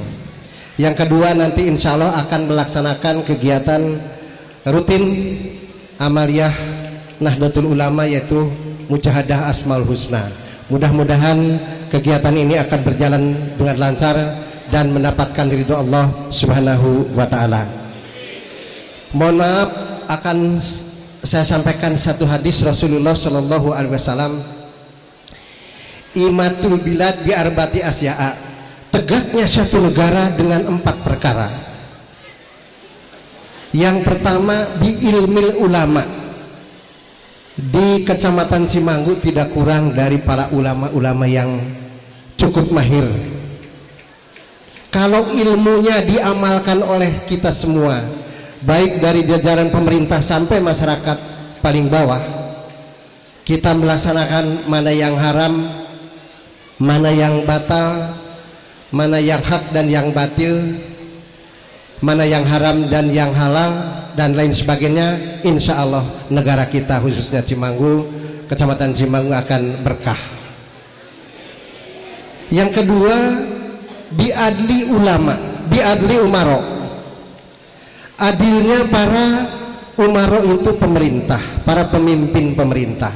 Yang kedua, nanti insya Allah akan melaksanakan kegiatan rutin amaliyah Nahdlatul Ulama, yaitu Mujahadah Asmaul Husna. Mudah-mudahan kegiatan ini akan berjalan dengan lancar dan mendapatkan ridho Allah Subhanahu wa ta'ala. Mohon maaf, akan saya sampaikan satu hadis Rasulullah Shallallahu Alaihi Wasallam. Imatul bilad bi arbati asya'a, tegaknya suatu negara dengan 4 perkara. Yang pertama, bi ilmil ulama. Di Kecamatan Cimanggu tidak kurang dari para ulama-ulama yang cukup mahir. Kalau ilmunya diamalkan oleh kita semua, baik dari jajaran pemerintah sampai masyarakat paling bawah, kita melaksanakan mana yang haram, mana yang batal, mana yang hak dan yang batil, mana yang haram dan yang halal, dan lain sebagainya. Insya Allah negara kita, khususnya Cimanggu, Kecamatan Cimanggu, akan berkah. Yang kedua, biadli ulama, biadli umaro. Adilnya para umaro itu pemerintah, para pemimpin pemerintah.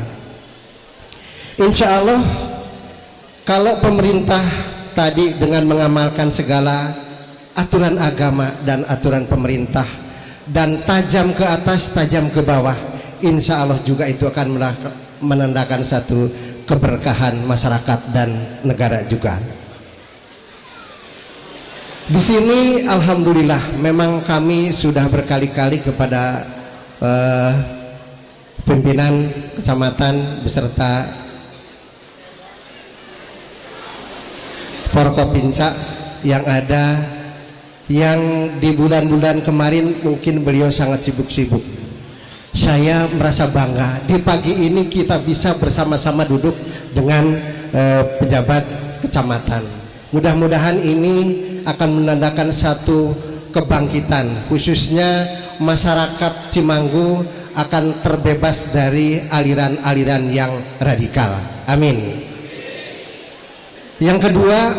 Insya Allah kalau pemerintah tadi dengan mengamalkan segala aturan agama dan aturan pemerintah dan tajam ke atas, tajam ke bawah, insya Allah juga itu akan menandakan satu keberkahan masyarakat dan negara juga. Di sini alhamdulillah memang kami sudah berkali-kali kepada pimpinan kecamatan beserta Forkopimda yang ada, yang di bulan-bulan kemarin mungkin beliau sangat sibuk-sibuk. Saya merasa bangga di pagi ini kita bisa bersama-sama duduk dengan pejabat kecamatan. Mudah-mudahan ini akan menandakan satu kebangkitan, khususnya masyarakat Cimanggu akan terbebas dari aliran-aliran yang radikal. Amin. Yang kedua,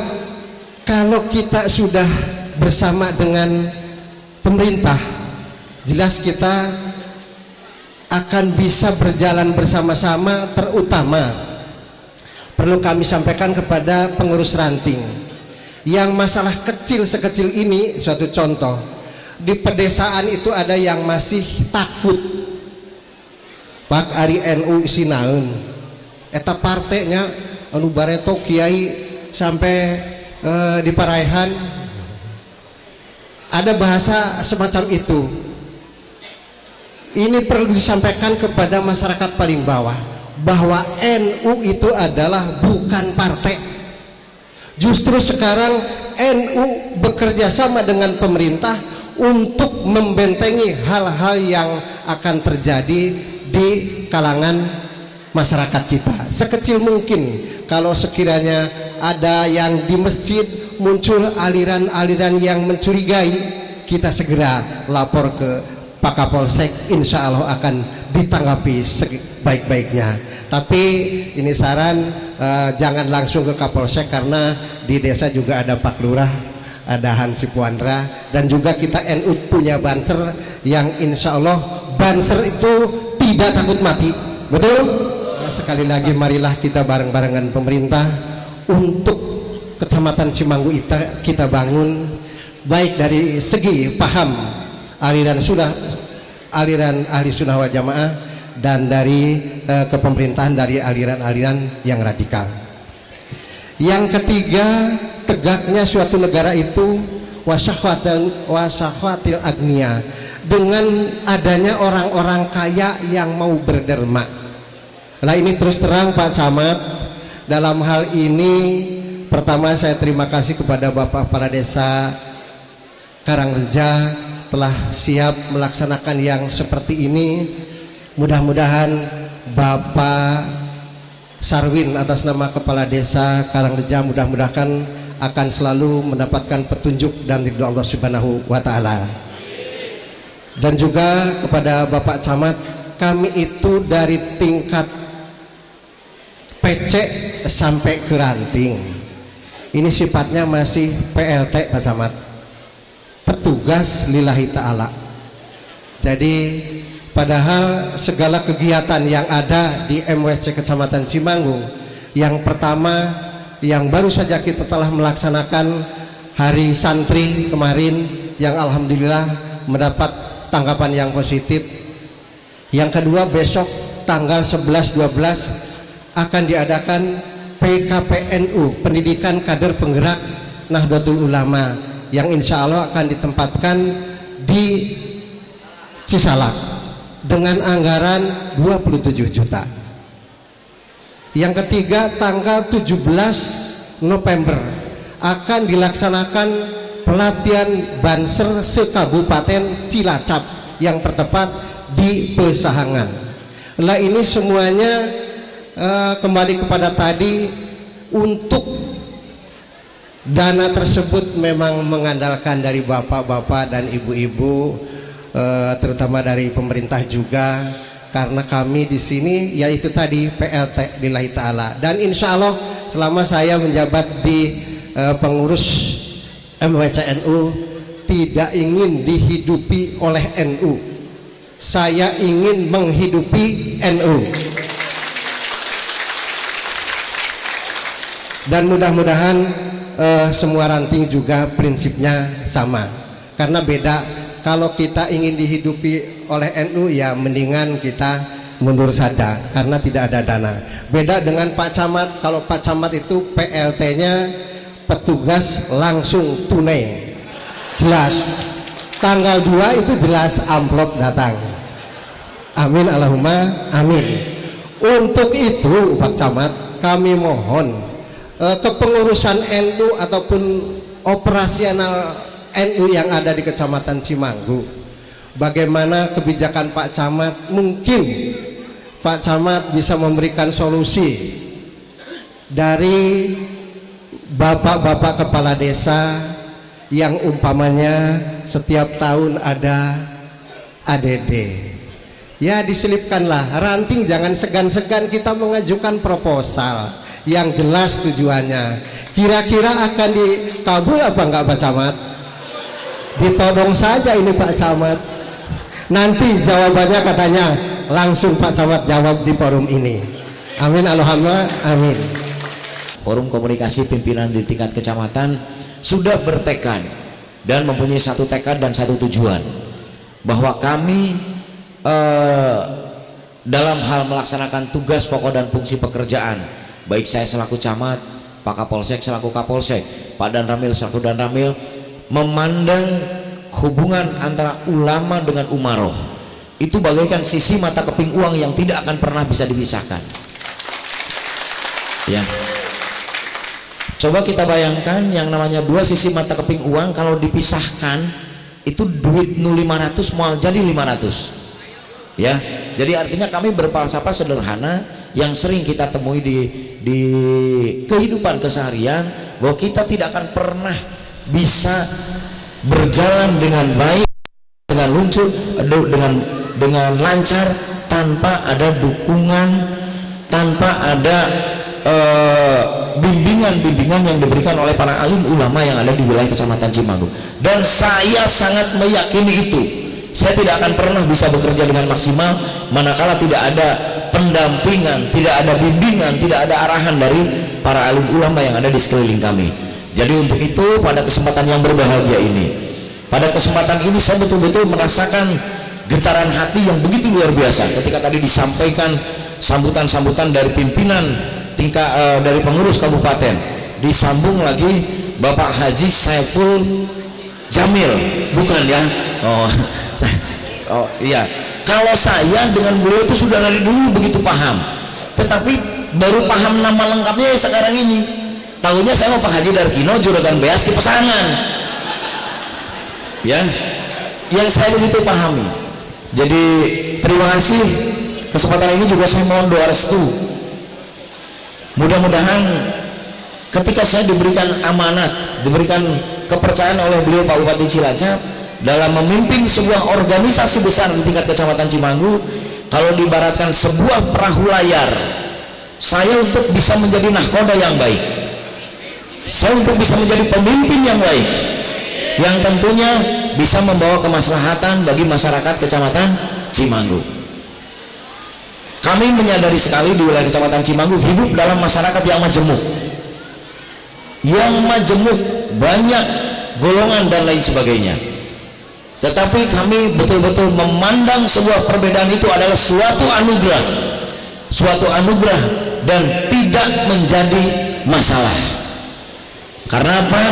kalau kita sudah bersama dengan pemerintah, jelas kita akan bisa berjalan bersama-sama. Terutama perlu kami sampaikan kepada pengurus ranting yang masalah kecil sekecil ini. Suatu contoh, di pedesaan itu ada yang masih takut Pak Ari NU Sinaun eta partainya anu bareto kiai sampai di Paraihan, ada bahasa semacam itu. Ini perlu disampaikan kepada masyarakat paling bawah bahwa NU itu adalah bukan partai. Justru sekarang NU bekerja sama dengan pemerintah untuk membentengi hal-hal yang akan terjadi di kalangan masyarakat kita. Sekecil mungkin kalau sekiranya ada yang di masjid muncul aliran-aliran yang mencurigai, kita segera lapor ke Pak Kapolsek, insya Allah akan ditanggapi sebaik-baiknya. Tapi ini saran, jangan langsung ke Kapolsek karena di desa juga ada Pak Lurah, ada Hansi Puandra, dan juga kita NU punya Banser yang insya Allah Banser itu tidak takut mati. Betul? Sekali lagi marilah kita bareng-barengan pemerintah untuk Kecamatan Cimanggu kita bangun, baik dari segi paham aliran ahli sunnah wal jamaah dan dari kepemerintahan dari aliran-aliran yang radikal. Yang ketiga, tegaknya suatu negara itu wasahwatil agnia, dengan adanya orang-orang kaya yang mau berderma. Nah ini terus terang Pak Camat, dalam hal ini pertama saya terima kasih kepada Bapak Kepala Desa Karangreja telah siap melaksanakan yang seperti ini. Mudah-mudahan Bapak Sarwin atas nama Kepala Desa Karangreja mudah-mudahan akan selalu mendapatkan petunjuk dan ridho Allah Subhanahu wa Ta'ala. Dan juga kepada Bapak Camat, kami itu dari tingkat PC sampai ke ranting ini sifatnya masih PLT Pak Camat, petugas lillahi ta'ala. Jadi padahal segala kegiatan yang ada di MWC Kecamatan Cimanggu, yang pertama yang baru saja kita telah melaksanakan hari santri kemarin yang alhamdulillah mendapat tanggapan yang positif. Yang kedua, besok tanggal 11-12 akan diadakan PKPNU, Pendidikan Kader Penggerak Nahdlatul Ulama, yang insya Allah akan ditempatkan di Cisalak dengan anggaran 27 juta. Yang ketiga, tanggal 17 November akan dilaksanakan pelatihan Banser se-Kabupaten Cilacap yang bertempat di Pesahangan. Lah ini semuanya kembali kepada tadi, untuk dana tersebut memang mengandalkan dari bapak-bapak dan ibu-ibu, terutama dari pemerintah juga, karena kami di sini yaitu tadi PLT lillahi ta'ala. Dan insya Allah selama saya menjabat di pengurus MWCNU tidak ingin dihidupi oleh NU. Saya ingin menghidupi NU. Dan mudah-mudahan semua ranting juga prinsipnya sama. Karena beda, kalau kita ingin dihidupi oleh NU ya mendingan kita mundur saja karena tidak ada dana. Beda dengan Pak Camat, kalau Pak Camat itu PLT-nya petugas langsung tunai. Jelas. Tanggal 2 itu jelas amplop datang. Amin Allahumma amin. Untuk itu Pak Camat, kami mohon kepengurusan NU ataupun operasional NU yang ada di Kecamatan Cimanggu, bagaimana kebijakan Pak Camat, mungkin Pak Camat bisa memberikan solusi dari bapak-bapak kepala desa yang umpamanya setiap tahun ada ADD, ya diselipkanlah ranting, jangan segan-segan kita mengajukan proposal yang jelas tujuannya. Kira-kira akan dikabul apa enggak Pak Camat? Ditodong saja ini Pak Camat. Nanti jawabannya katanya langsung Pak Camat jawab di forum ini. Amin Allahumma amin. Forum komunikasi pimpinan di tingkat kecamatan sudah bertekad dan mempunyai satu tekad dan satu tujuan, bahwa kami dalam hal melaksanakan tugas pokok dan fungsi pekerjaan, baik saya selaku camat, Pak Kapolsek selaku Kapolsek, Pak Danramil selaku Danramil, memandang hubungan antara ulama dengan umaroh itu bagaikan sisi mata keping uang yang tidak akan pernah bisa dipisahkan. Ya, coba kita bayangkan yang namanya dua sisi mata keping uang kalau dipisahkan itu duit 500 mau jadi 500. Ya, jadi artinya kami berfalsafah sederhana yang sering kita temui di kehidupan keseharian, bahwa kita tidak akan pernah bisa berjalan dengan baik, dengan luncur, dengan lancar tanpa ada dukungan, tanpa ada bimbingan-bimbingan yang diberikan oleh para alim ulama yang ada di wilayah Kecamatan Cimanggu. Dan saya sangat meyakini itu. Saya tidak akan pernah bisa bekerja dengan maksimal manakala tidak ada pendampingan, tidak ada bimbingan, tidak ada arahan dari para alim ulama yang ada di sekeliling kami. Jadi untuk itu pada kesempatan yang berbahagia ini, pada kesempatan ini saya betul-betul merasakan getaran hati yang begitu luar biasa ketika tadi disampaikan sambutan-sambutan dari pimpinan tingkat dari pengurus kabupaten, disambung lagi Bapak Haji Saiful Jamil, bukan ya? Oh iya, kalau saya dengan beliau itu sudah dari dulu begitu paham, tetapi baru paham nama lengkapnya sekarang ini. Tahunya saya mau Pak Haji Darkino Juragan Beas di Pesangan, ya, yang saya begitu pahami. Jadi terima kasih, kesempatan ini juga saya mohon doa restu. Mudah-mudahan ketika saya diberikan amanat, diberikan kepercayaan oleh beliau Pak Bupati Cilacap dalam memimpin sebuah organisasi besar di tingkat Kecamatan Cimanggu, kalau diibaratkan sebuah perahu layar, saya untuk bisa menjadi nahkoda yang baik, saya untuk bisa menjadi pemimpin yang baik, yang tentunya bisa membawa kemaslahatan bagi masyarakat Kecamatan Cimanggu. Kami menyadari sekali di wilayah Kecamatan Cimanggu hidup dalam masyarakat yang majemuk, banyak golongan dan lain sebagainya. Tetapi kami betul-betul memandang sebuah perbedaan itu adalah suatu anugerah dan tidak menjadi masalah. Karena apa?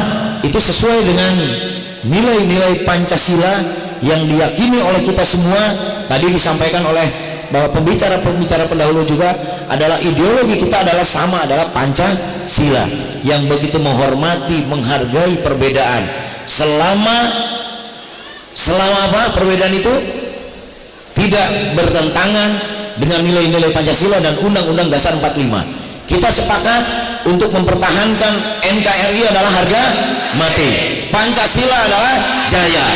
Itu sesuai dengan nilai-nilai Pancasila yang diyakini oleh kita semua. Tadi disampaikan oleh bahwa pembicara pendahulu juga adalah ideologi kita adalah sama, adalah Pancasila yang begitu menghormati, menghargai perbedaan selama apa perbedaan itu tidak bertentangan dengan nilai-nilai Pancasila dan Undang-Undang Dasar 45. Kita sepakat untuk mempertahankan NKRI adalah harga mati, Pancasila adalah jaya.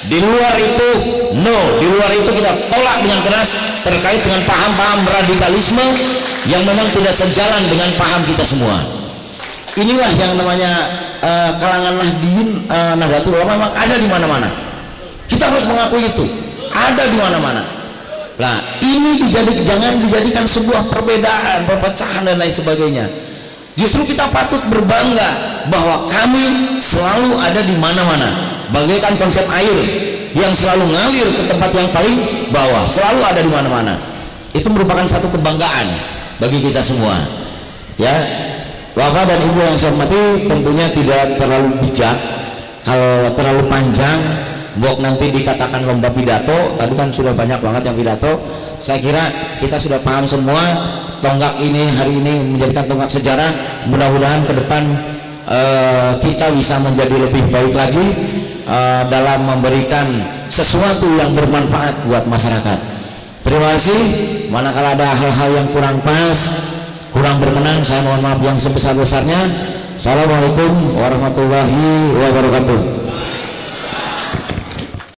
Di luar itu no, di luar itu kita tolak dengan keras terkait dengan paham-paham radikalisme yang memang tidak sejalan dengan paham kita semua. inilah yang namanya kalangan Nahdliyin, Nahdlatul Ulama memang ada di mana-mana. Kita harus mengakui itu, ada di mana-mana. Nah, ini jangan dijadikan sebuah perbedaan, perpecahan dan lain sebagainya. Justru kita patut berbangga bahwa kami selalu ada di mana-mana, bagaikan konsep air yang selalu ngalir ke tempat yang paling bawah, selalu ada di mana-mana. Itu merupakan satu kebanggaan bagi kita semua. Ya, Bapak dan Ibu yang saya hormati, tentunya tidak terlalu bijak kalau terlalu panjang. Bok nanti dikatakan lomba pidato, tadi kan sudah banyak banget yang pidato. Saya kira kita sudah paham semua, tonggak ini hari ini menjadikan tonggak sejarah. Mudah-mudahan ke depan kita bisa menjadi lebih baik lagi dalam memberikan sesuatu yang bermanfaat buat masyarakat. Terima kasih. Manakala ada hal-hal yang kurang pas, kurang berkenan, saya mohon maaf yang sebesar-besarnya. Assalamualaikum warahmatullahi wabarakatuh.